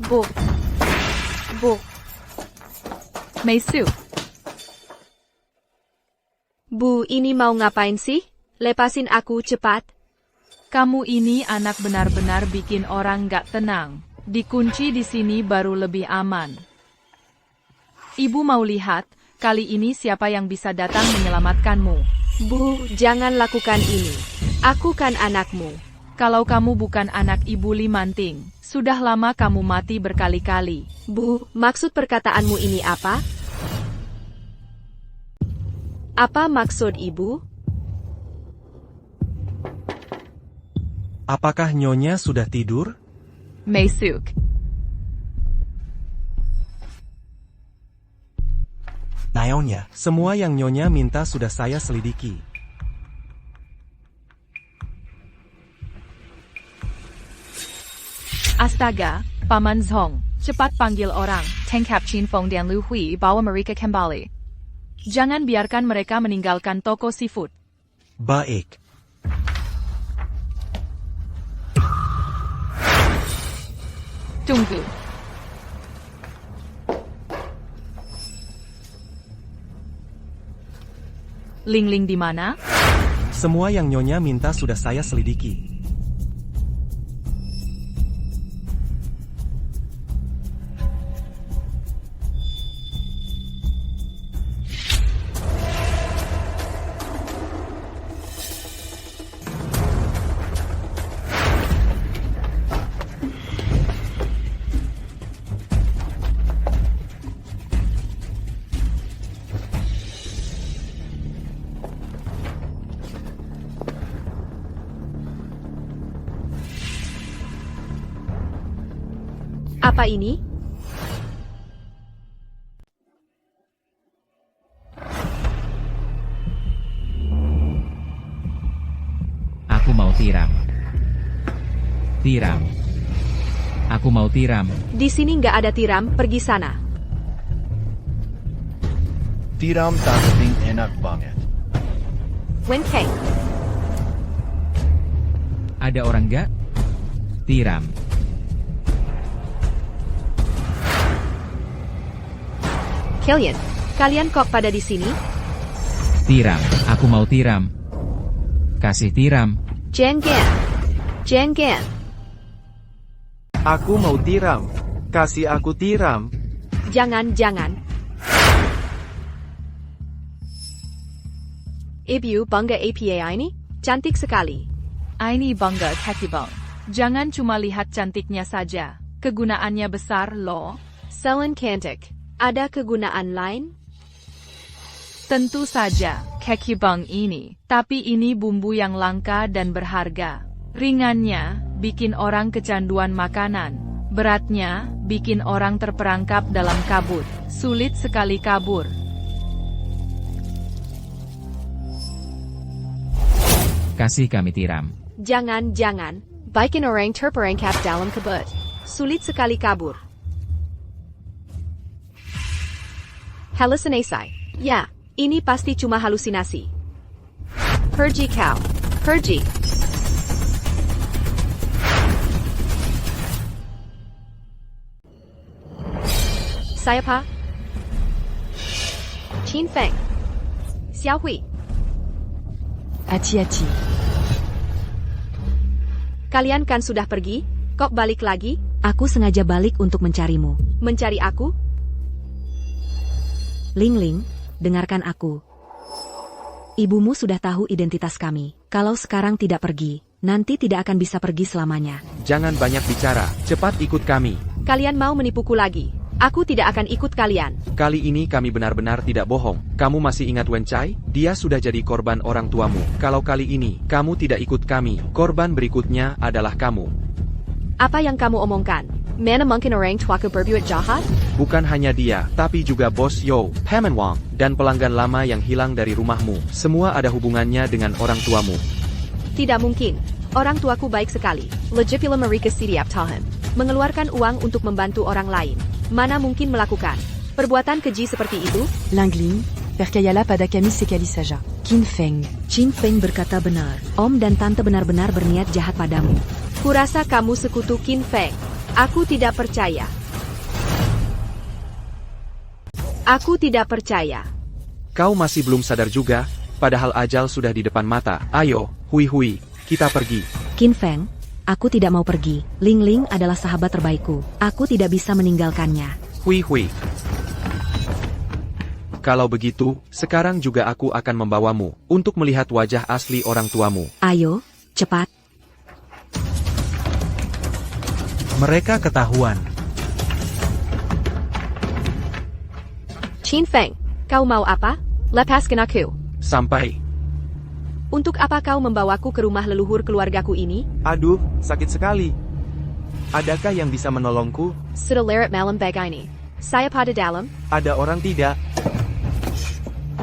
Bu. Meisu. Bu, ini mau ngapain sih? Lepasin aku cepat. Kamu ini anak benar-benar bikin orang gak tenang. Dikunci di sini baru lebih aman. Ibu mau lihat, kali ini siapa yang bisa datang menyelamatkanmu. Bu, jangan lakukan ini. Aku kan anakmu. Kalau kamu bukan anak ibu Limanting, sudah lama kamu mati berkali-kali. Bu, maksud perkataanmu ini apa? Apa maksud ibu? Apakah Nyonya sudah tidur? Meisuk. Nyonya, semua yang Nyonya minta sudah saya selidiki. Astaga, Paman Zhong, cepat panggil orang, tangkap Qin Feng dan Lu Hui bawa mereka kembali. Jangan biarkan mereka meninggalkan toko seafood. Baik. Tunggu. Lingling di mana? Semua yang Nyonya minta sudah saya selidiki. Apa ini? Aku mau tiram. Tiram. Aku mau tiram. Di sini nggak ada tiram, pergi sana. Tiram tanding enak banget. Wen Kang. Ada orang gak? Tiram. Killian, kalian kok pada di sini? Tiram. Aku mau tiram. Kasih tiram. Jian Gan. Jian Gan. Aku mau tiram. Kasih aku tiram. Jangan. Ibu bangga APA ini? Cantik sekali. Ini bangga Kakibang. Jangan cuma lihat cantiknya saja. Kegunaannya besar loh. Selen cantik. Ada kegunaan lain? Tentu saja, Kakibang ini. Tapi ini bumbu yang langka dan berharga. Ringannya, bikin orang kecanduan makanan. Beratnya, bikin orang terperangkap dalam kabut. Sulit sekali kabur. Kasih kami tiram. Jangan. Bikin orang terperangkap dalam kabut. Sulit sekali kabur. Halusinasi. Ya, ini pasti cuma halusinasi. Pergi kau. Pergi. Siapa? Qin Feng. Xiao Hui. Hati-hati. Kalian kan sudah pergi? Kok balik lagi? Aku sengaja balik untuk mencarimu. Mencari aku? Ling Ling, dengarkan aku. Ibumu sudah tahu identitas kami. Kalau sekarang tidak pergi, nanti tidak akan bisa pergi selamanya. Jangan banyak bicara, cepat ikut kami. Kalian mau menipuku lagi? Aku tidak akan ikut kalian. Kali ini kami benar-benar tidak bohong. Kamu masih ingat Wen Chai? Dia sudah jadi korban orang tuamu. Kalau kali ini, kamu tidak ikut kami, korban berikutnya adalah kamu. Apa yang kamu omongkan? Mana mungkin orang tuaku berbuat jahat? Bukan hanya dia, tapi juga Bos Yo, Paman Wang, dan pelanggan lama yang hilang dari rumahmu. Semua ada hubungannya dengan orang tuamu. Tidak mungkin. Orang tuaku baik sekali. Legipula mereka setiap tahun. Mengeluarkan uang untuk membantu orang lain. Mana mungkin melakukan perbuatan keji seperti itu? Langling, percayala pada kami sekali saja. Qin Feng. Qin Feng berkata benar. Om dan Tante benar-benar berniat jahat padamu. Kurasa kamu sekutu Qin Feng. Aku tidak percaya. Aku tidak percaya. Kau masih belum sadar juga, padahal ajal sudah di depan mata. Ayo, Hui, kita pergi. Qin Feng, aku tidak mau pergi. Ling Ling adalah sahabat terbaikku. Aku tidak bisa meninggalkannya. Hui. Kalau begitu, sekarang juga aku akan membawamu untuk melihat wajah asli orang tuamu. Ayo, cepat. Mereka ketahuan. Qin Feng, kau mau apa? Lepaskan aku. Sampai. Untuk apa kau membawaku ke rumah leluhur keluargaku ini? Aduh, sakit sekali. Adakah yang bisa menolongku? Sudah leret malam begini. Saya pada dalam. Ada orang tidak?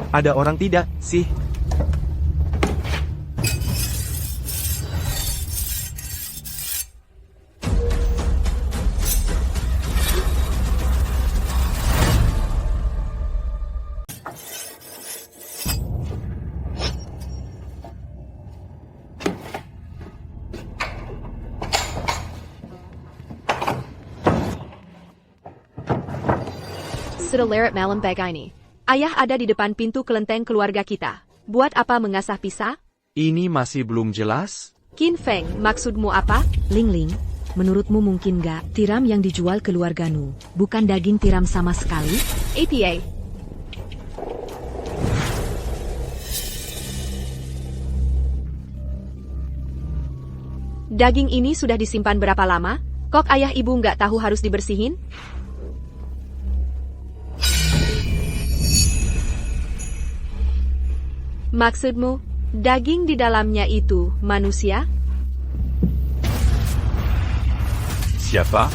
Ada orang tidak, sih? Sudah leret malam begini. Ayah ada di depan pintu kelenteng keluarga kita. Buat apa mengasah pisah? Ini masih belum jelas? Qin Feng, maksudmu apa? Ling Ling, menurutmu mungkin gak tiram yang dijual keluargamu bukan daging tiram sama sekali? APA. Daging ini sudah disimpan berapa lama? Kok ayah ibu nggak tahu harus dibersihin? Maksudmu, daging di dalamnya itu manusia? Siapa?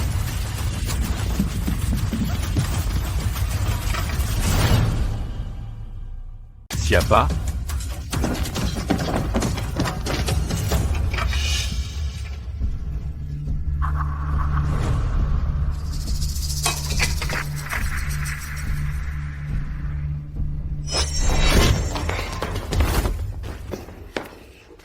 Siapa?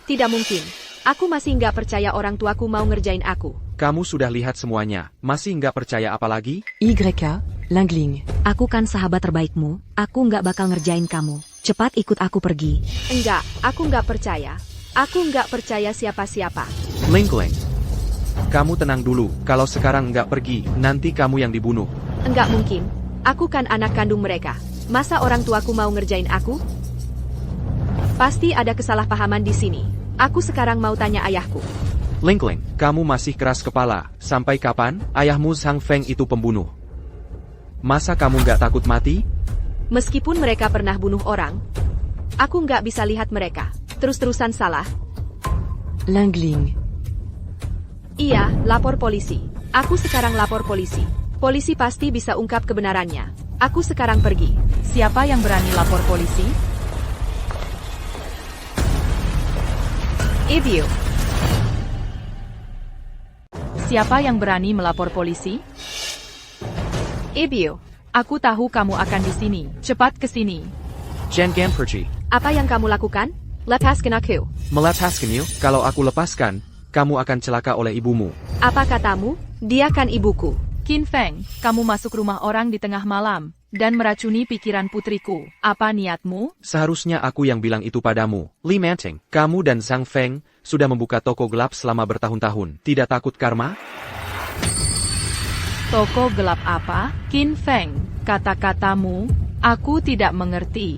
Tidak mungkin. Aku masih nggak percaya orang tuaku mau ngerjain aku. Kamu sudah lihat semuanya, masih nggak percaya apa lagi? YK, Lingling. Aku kan sahabat terbaikmu, aku nggak bakal ngerjain kamu. Cepat ikut aku pergi. Enggak, aku nggak percaya. Aku nggak percaya siapa-siapa. Lingling. Kamu tenang dulu, kalau sekarang nggak pergi, nanti kamu yang dibunuh. Enggak mungkin. Aku kan anak kandung mereka. Masa orang tuaku mau ngerjain aku? Pasti ada kesalahpahaman di sini. Aku sekarang mau tanya ayahku. Lingling, kamu masih keras kepala. Sampai kapan? Ayahmu Zhang Feng itu pembunuh. Masa kamu nggak takut mati? Meskipun mereka pernah bunuh orang, aku nggak bisa lihat mereka terus-terusan salah. Lingling. Iya, lapor polisi. Aku sekarang lapor polisi. Polisi pasti bisa ungkap kebenarannya. Aku sekarang pergi. Siapa yang berani lapor polisi? Ibyu. Siapa yang berani melapor polisi? Ibyu. Aku tahu kamu akan di sini. Cepat ke sini. Jangan pergi. Apa yang kamu lakukan? Lepaskan aku. Melepaskanmu, kalau aku lepaskan, kamu akan celaka oleh ibumu. Apa katamu? Dia kan ibuku. Qin Feng, kamu masuk rumah orang di tengah malam dan meracuni pikiran putriku. Apa niatmu? Seharusnya aku yang bilang itu padamu. Li Manting, kamu dan Zhang Feng sudah membuka toko gelap selama bertahun-tahun. Tidak takut karma? Toko gelap apa? Qin Feng, kata-katamu, aku tidak mengerti.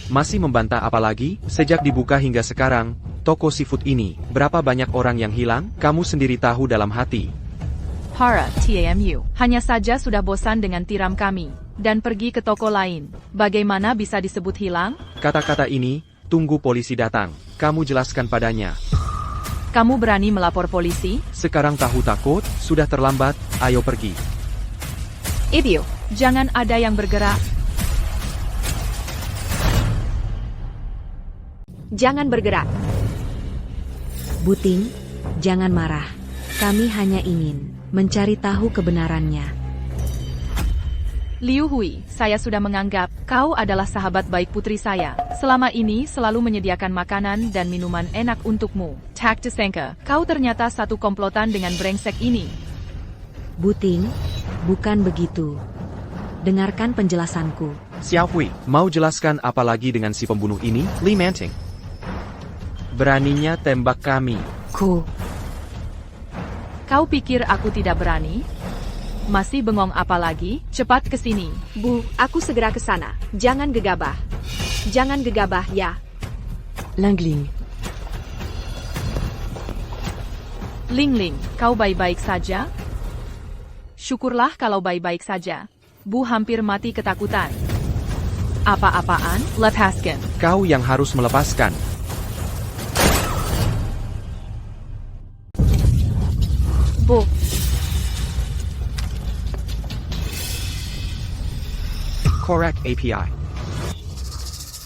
Masih membantah apa lagi? Sejak dibuka hingga sekarang, toko seafood ini, berapa banyak orang yang hilang? Kamu sendiri tahu dalam hati. Para TAMU, hanya saja sudah bosan dengan tiram kami, dan pergi ke toko lain. Bagaimana bisa disebut hilang? Kata-kata ini, tunggu polisi datang. Kamu jelaskan padanya. Kamu berani melapor polisi? Sekarang tahu takut, sudah terlambat, ayo pergi. Ibyu. Jangan ada yang bergerak. Jangan bergerak. Buting, jangan marah. Kami hanya ingin mencari tahu kebenarannya. Liu Hui, saya sudah menganggap kau adalah sahabat baik putri saya. Selama ini selalu menyediakan makanan dan minuman enak untukmu. Tak disangka, kau ternyata satu komplotan dengan brengsek ini. Buting, bukan begitu. Dengarkan penjelasanku. Xiao Hui, mau jelaskan apa lagi dengan si pembunuh ini? Li Manting. Beraninya tembak kami. Kau pikir aku tidak berani? Masih bengong apa lagi? Cepat ke sini. Bu, aku segera ke sana. Jangan gegabah. Jangan gegabah ya. Lingling. Lingling, kau baik-baik saja? Syukurlah kalau baik-baik saja. Bu hampir mati ketakutan. Apa-apaan? Lepaskan. Kau yang harus melepaskan. Bu. Correct API.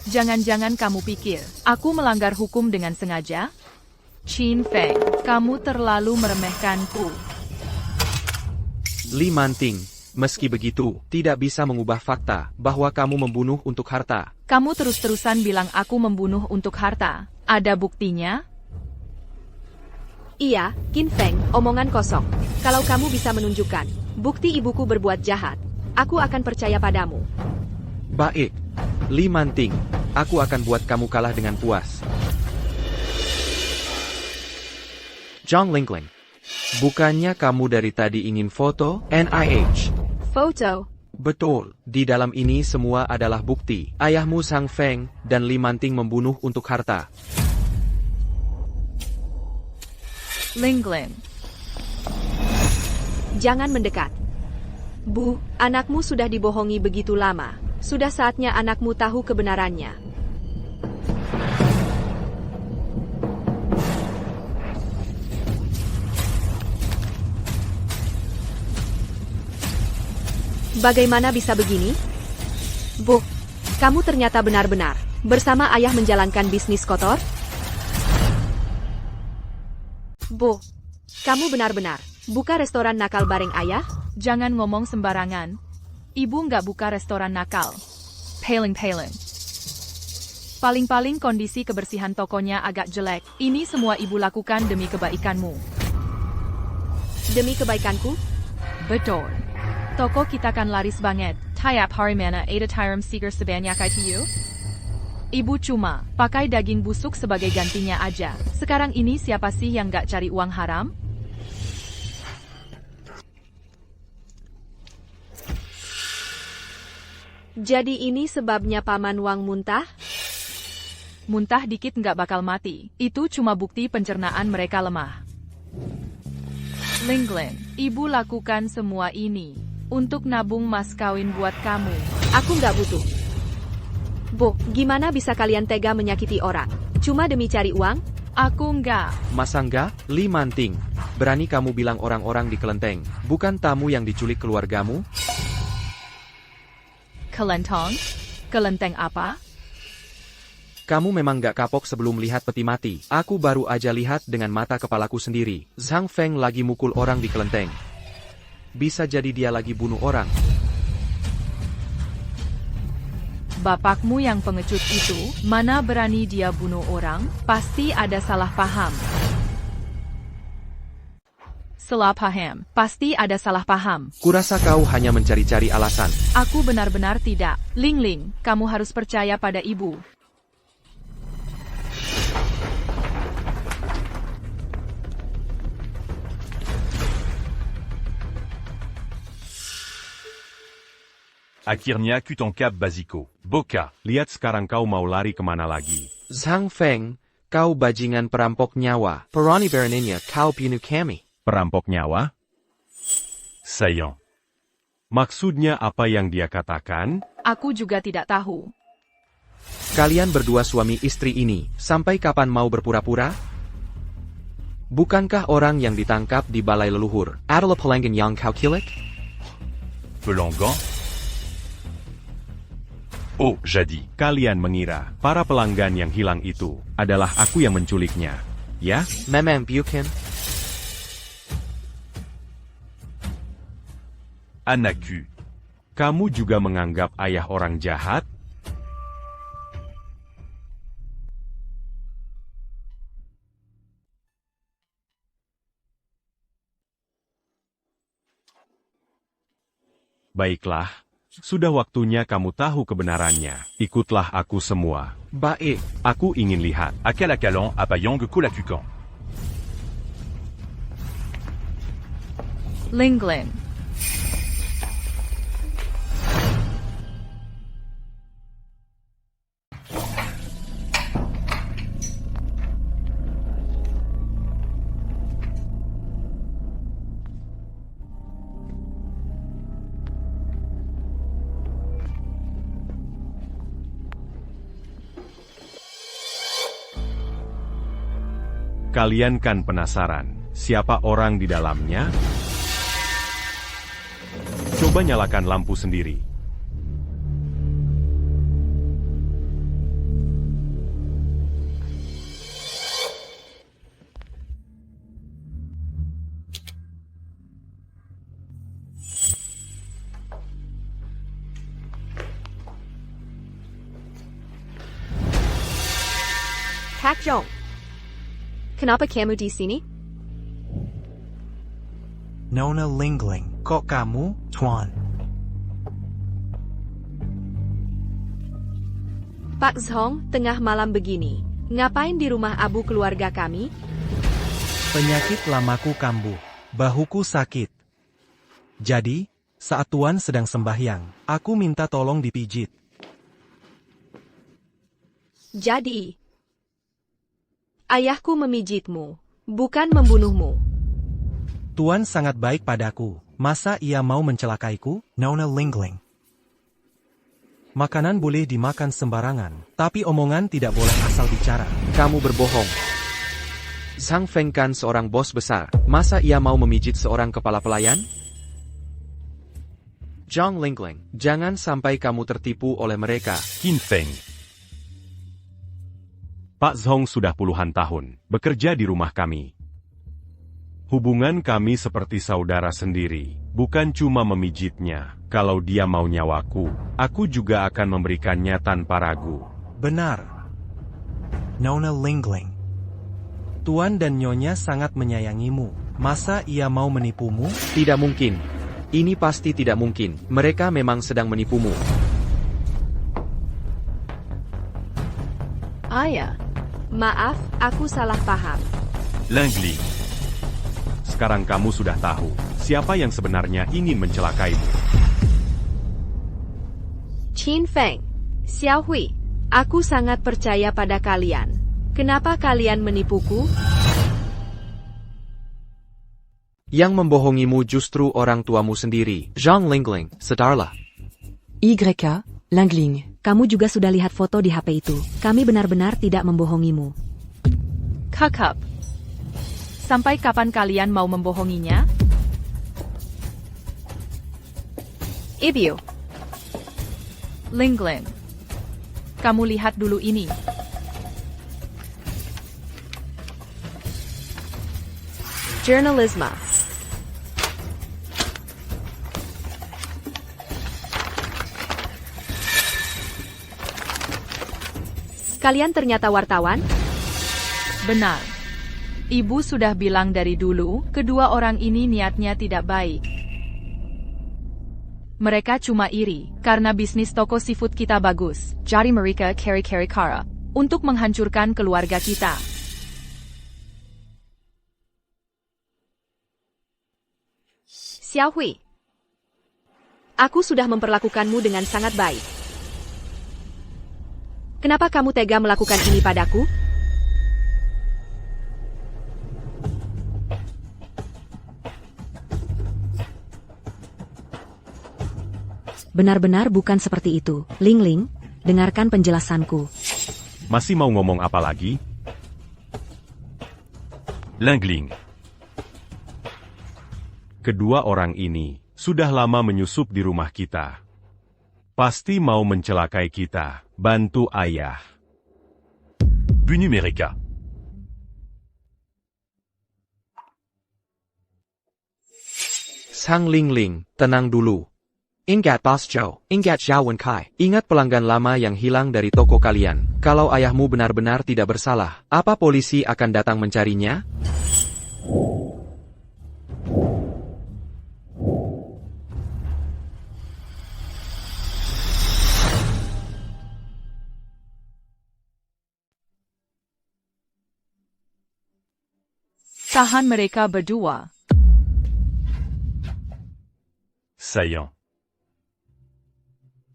Jangan-jangan kamu pikir, aku melanggar hukum dengan sengaja? Qin Feng, kamu terlalu meremehkanku. Li Manting, meski begitu, tidak bisa mengubah fakta bahwa kamu membunuh untuk harta. Kamu terus-terusan bilang aku membunuh untuk harta. Ada buktinya? Iya, Qin Feng, omongan kosong. Kalau kamu bisa menunjukkan bukti ibuku berbuat jahat, aku akan percaya padamu. Baik, Li Manting, aku akan buat kamu kalah dengan puas. Zhang Lingling, bukannya kamu dari tadi ingin foto? NIH. Foto? Betul, di dalam ini semua adalah bukti. Ayahmu Zhang Feng dan Li Manting membunuh untuk harta. Lingling. Jangan mendekat. Bu, anakmu sudah dibohongi begitu lama. Sudah saatnya anakmu tahu kebenarannya. Bagaimana bisa begini? Bu, kamu ternyata benar-benar bersama ayah menjalankan bisnis kotor? Bu, kamu benar-benar buka restoran nakal bareng ayah? Jangan ngomong sembarangan. Ibu nggak buka restoran nakal. Paling-paling. Paling-paling kondisi kebersihan tokonya agak jelek. Ini semua ibu lakukan demi kebaikanmu. Demi kebaikanku? Betul. Toko kita kan laris banget. Tiap hari mana ada tiram seeker sebanyak itu? Ibu cuma pakai daging busuk sebagai gantinya aja. Sekarang ini siapa sih yang nggak cari uang haram? Jadi ini sebabnya Paman Wang muntah? Muntah dikit nggak bakal mati. Itu cuma bukti pencernaan mereka lemah. Linglin, ibu lakukan semua ini untuk nabung mas kawin buat kamu. Aku nggak butuh. Bu, gimana bisa kalian tega menyakiti orang? Cuma demi cari uang? Aku nggak. Masa enggak? Li Manting, berani kamu bilang orang-orang di kelenteng, bukan tamu yang diculik keluargamu? Kelentong? Kelenteng apa? Kamu memang gak kapok sebelum lihat peti mati. Aku baru aja lihat dengan mata kepalaku sendiri. Zhang Feng lagi mukul orang di kelenteng. Bisa jadi dia lagi bunuh orang. Bapakmu yang pengecut itu, mana berani dia bunuh orang? Pasti ada salah paham. Salah paham. Pasti ada salah paham. Kurasa kau hanya mencari-cari alasan. Aku benar-benar tidak. Ling, kamu harus percaya pada ibu. Akhirnya ku ton cap basico. Boka. Lihat sekarang kau mau lari kemana lagi. Zhang Feng, kau bajingan perampok nyawa. Perani beraninya kau bunuh kami. Perampok nyawa? Saillant. Maksudnya apa yang dia katakan? Aku juga tidak tahu. Kalian berdua suami istri ini, sampai kapan mau berpura-pura? Bukankah orang yang ditangkap di balai leluhur adalah pelanggan yang kau kilik? Pelanggan? Oh, jadi. Kalian mengira para pelanggan yang hilang itu adalah aku yang menculiknya, ya? Memang bukan. Anakku. Kamu juga menganggap ayah orang jahat? Baiklah, sudah waktunya kamu tahu kebenarannya. Ikutlah aku semua. Baik, aku ingin lihat. Akalakalan apayang kulakukan. Linglin. Kalian kan penasaran, siapa orang di dalamnya? Coba nyalakan lampu sendiri. Kak Jong, kenapa kamu di sini? Nona Lingling, kok kamu, Tuan? Pak Zhong, tengah malam begini, ngapain di rumah abu keluarga kami? Penyakit lamaku kambuh, bahuku sakit. Jadi, saat Tuan sedang sembahyang, aku minta tolong dipijit. Jadi, ayahku memijitmu, bukan membunuhmu. Tuan sangat baik padaku, masa ia mau mencelakaiku, Nona Lingling? Makanan boleh dimakan sembarangan, tapi omongan tidak boleh asal bicara. Kamu berbohong. Zhang Feng kan seorang bos besar, masa ia mau memijit seorang kepala pelayan? Zhang Lingling, jangan sampai kamu tertipu oleh mereka. Qin Feng. Pak Zhong sudah puluhan tahun bekerja di rumah kami. Hubungan kami seperti saudara sendiri, bukan cuma memijitnya. Kalau dia mau nyawaku, aku juga akan memberikannya tanpa ragu. Benar. Nona Lingling. Tuan dan Nyonya sangat menyayangimu. Masa ia mau menipumu? Tidak mungkin. Ini pasti tidak mungkin. Mereka memang sedang menipumu. Ayah. Maaf, aku salah paham. Lingling. Sekarang kamu sudah tahu siapa yang sebenarnya ingin mencelakaimu. Qin Feng, Xiao Hui, aku sangat percaya pada kalian. Kenapa kalian menipuku? Yang membohongimu justru orang tuamu sendiri, Zhang Lingling, sadarlah. YK, Lingling. Kamu juga sudah lihat foto di HP itu. Kami benar-benar tidak membohongimu. Kakap. Sampai kapan kalian mau membohonginya? Ibu, Lingling. Kamu lihat dulu ini. Jurnalisme. Kalian ternyata wartawan? Benar. Ibu sudah bilang dari dulu, kedua orang ini niatnya tidak baik. Mereka cuma iri, karena bisnis toko seafood kita bagus. Jadi mereka kari-kari kara, untuk menghancurkan keluarga kita. Xiao Hui, aku sudah memperlakukanmu dengan sangat baik. Kenapa kamu tega melakukan ini padaku? Benar-benar bukan seperti itu. Lingling, dengarkan penjelasanku. Masih mau ngomong apa lagi? Lingling. Kedua orang ini sudah lama menyusup di rumah kita. Pasti mau mencelakai kita. Bantu ayah. Bu Numérica. Sang Lingling, tenang dulu. Ingat Bos Zhou, ingat Zhao Wenkai. Ingat pelanggan lama yang hilang dari toko kalian. Kalau ayahmu benar-benar tidak bersalah, apa polisi akan datang mencarinya? Tahan mereka berdua. Sayang.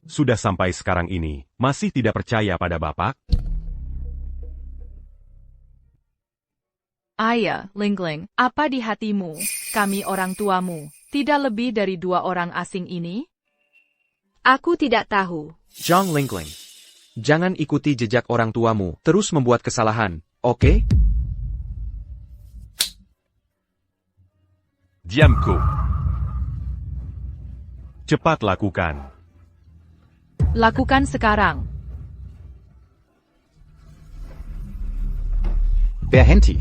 Sudah sampai sekarang ini, masih tidak percaya pada Bapak? Ayah, Lingling, apa di hatimu? Kami orang tuamu, tidak lebih dari dua orang asing ini? Aku tidak tahu. Zhang Lingling, jangan ikuti jejak orang tuamu, terus membuat kesalahan, oke? Diamco. Cepat lakukan. Lakukan sekarang. Berhenti.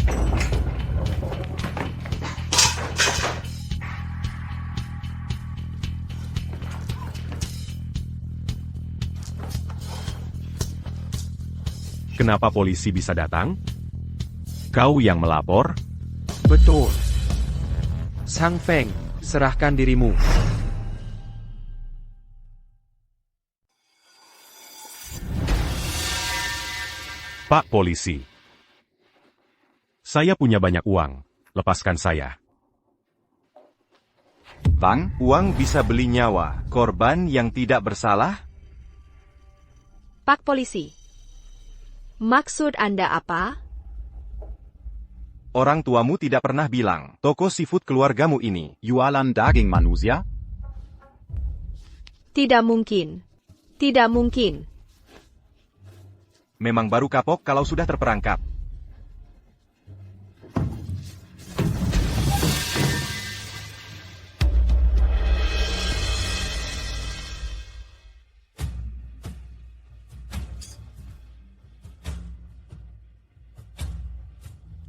Kenapa polisi bisa datang? Kau yang melapor? Betul. Sang Feng, serahkan dirimu. Pak polisi. Saya punya banyak uang. Lepaskan saya. Bang, uang bisa beli nyawa korban yang tidak bersalah? Pak polisi. Maksud Anda apa? Orang tuamu tidak pernah bilang, toko seafood keluargamu ini, jualan daging manusia? Tidak mungkin. Tidak mungkin. Memang baru kapok kalau sudah terperangkap.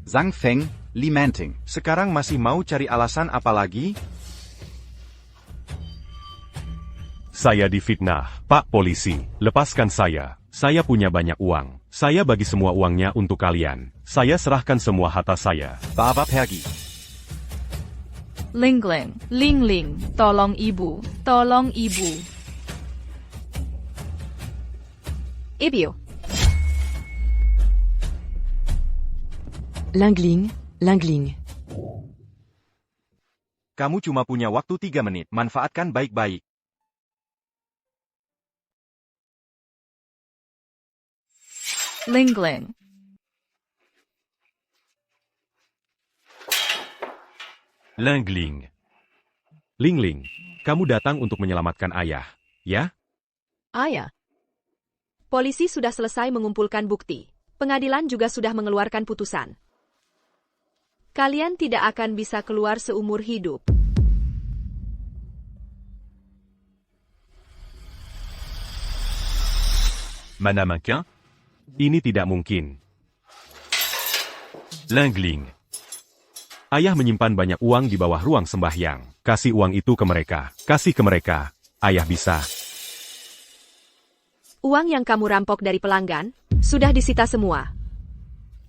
Zhang Feng, Li Manting. Sekarang masih mau cari alasan apa lagi? Saya difitnah, Pak Polisi. Lepaskan saya. Saya punya banyak uang. Saya bagi semua uangnya untuk kalian. Saya serahkan semua harta saya. Bawa pergi. Lingling, Lingling, tolong ibu, tolong ibu. Ibu, Lingling, Lingling. Kamu cuma punya waktu 3 menit. Manfaatkan baik-baik. Lingling, Lingling. Lingling, kamu datang untuk menyelamatkan ayah, ya? ayah. Polisi sudah selesai mengumpulkan bukti. Pengadilan juga sudah mengeluarkan putusan. Kalian tidak akan bisa keluar seumur hidup. Mana mannequin? Ini tidak mungkin. Lingling. Ayah menyimpan banyak uang di bawah ruang sembahyang. Kasih uang itu ke mereka. Kasih ke mereka. Ayah bisa. Uang yang kamu rampok dari pelanggan sudah disita semua.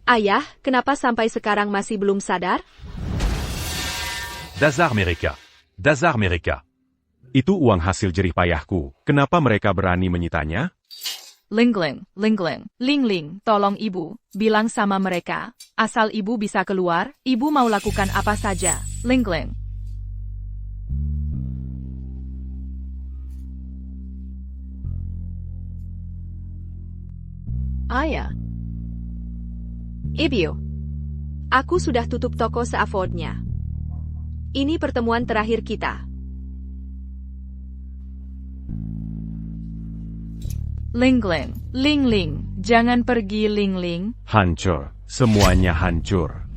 Ayah, kenapa sampai sekarang masih belum sadar? Dazar Mereka. Dazar Mereka. Itu uang hasil jerih payahku. Kenapa mereka berani menyitanya? Lingling, Lingling, Lingling, tolong ibu, bilang sama mereka, asal ibu bisa keluar, ibu mau lakukan apa saja. Lingling. Ayah. Ibu. Aku sudah tutup toko se-affordnya. Ini pertemuan terakhir kita. Lingling, Lingling, jangan pergi Lingling. Hancur. Semuanya hancur.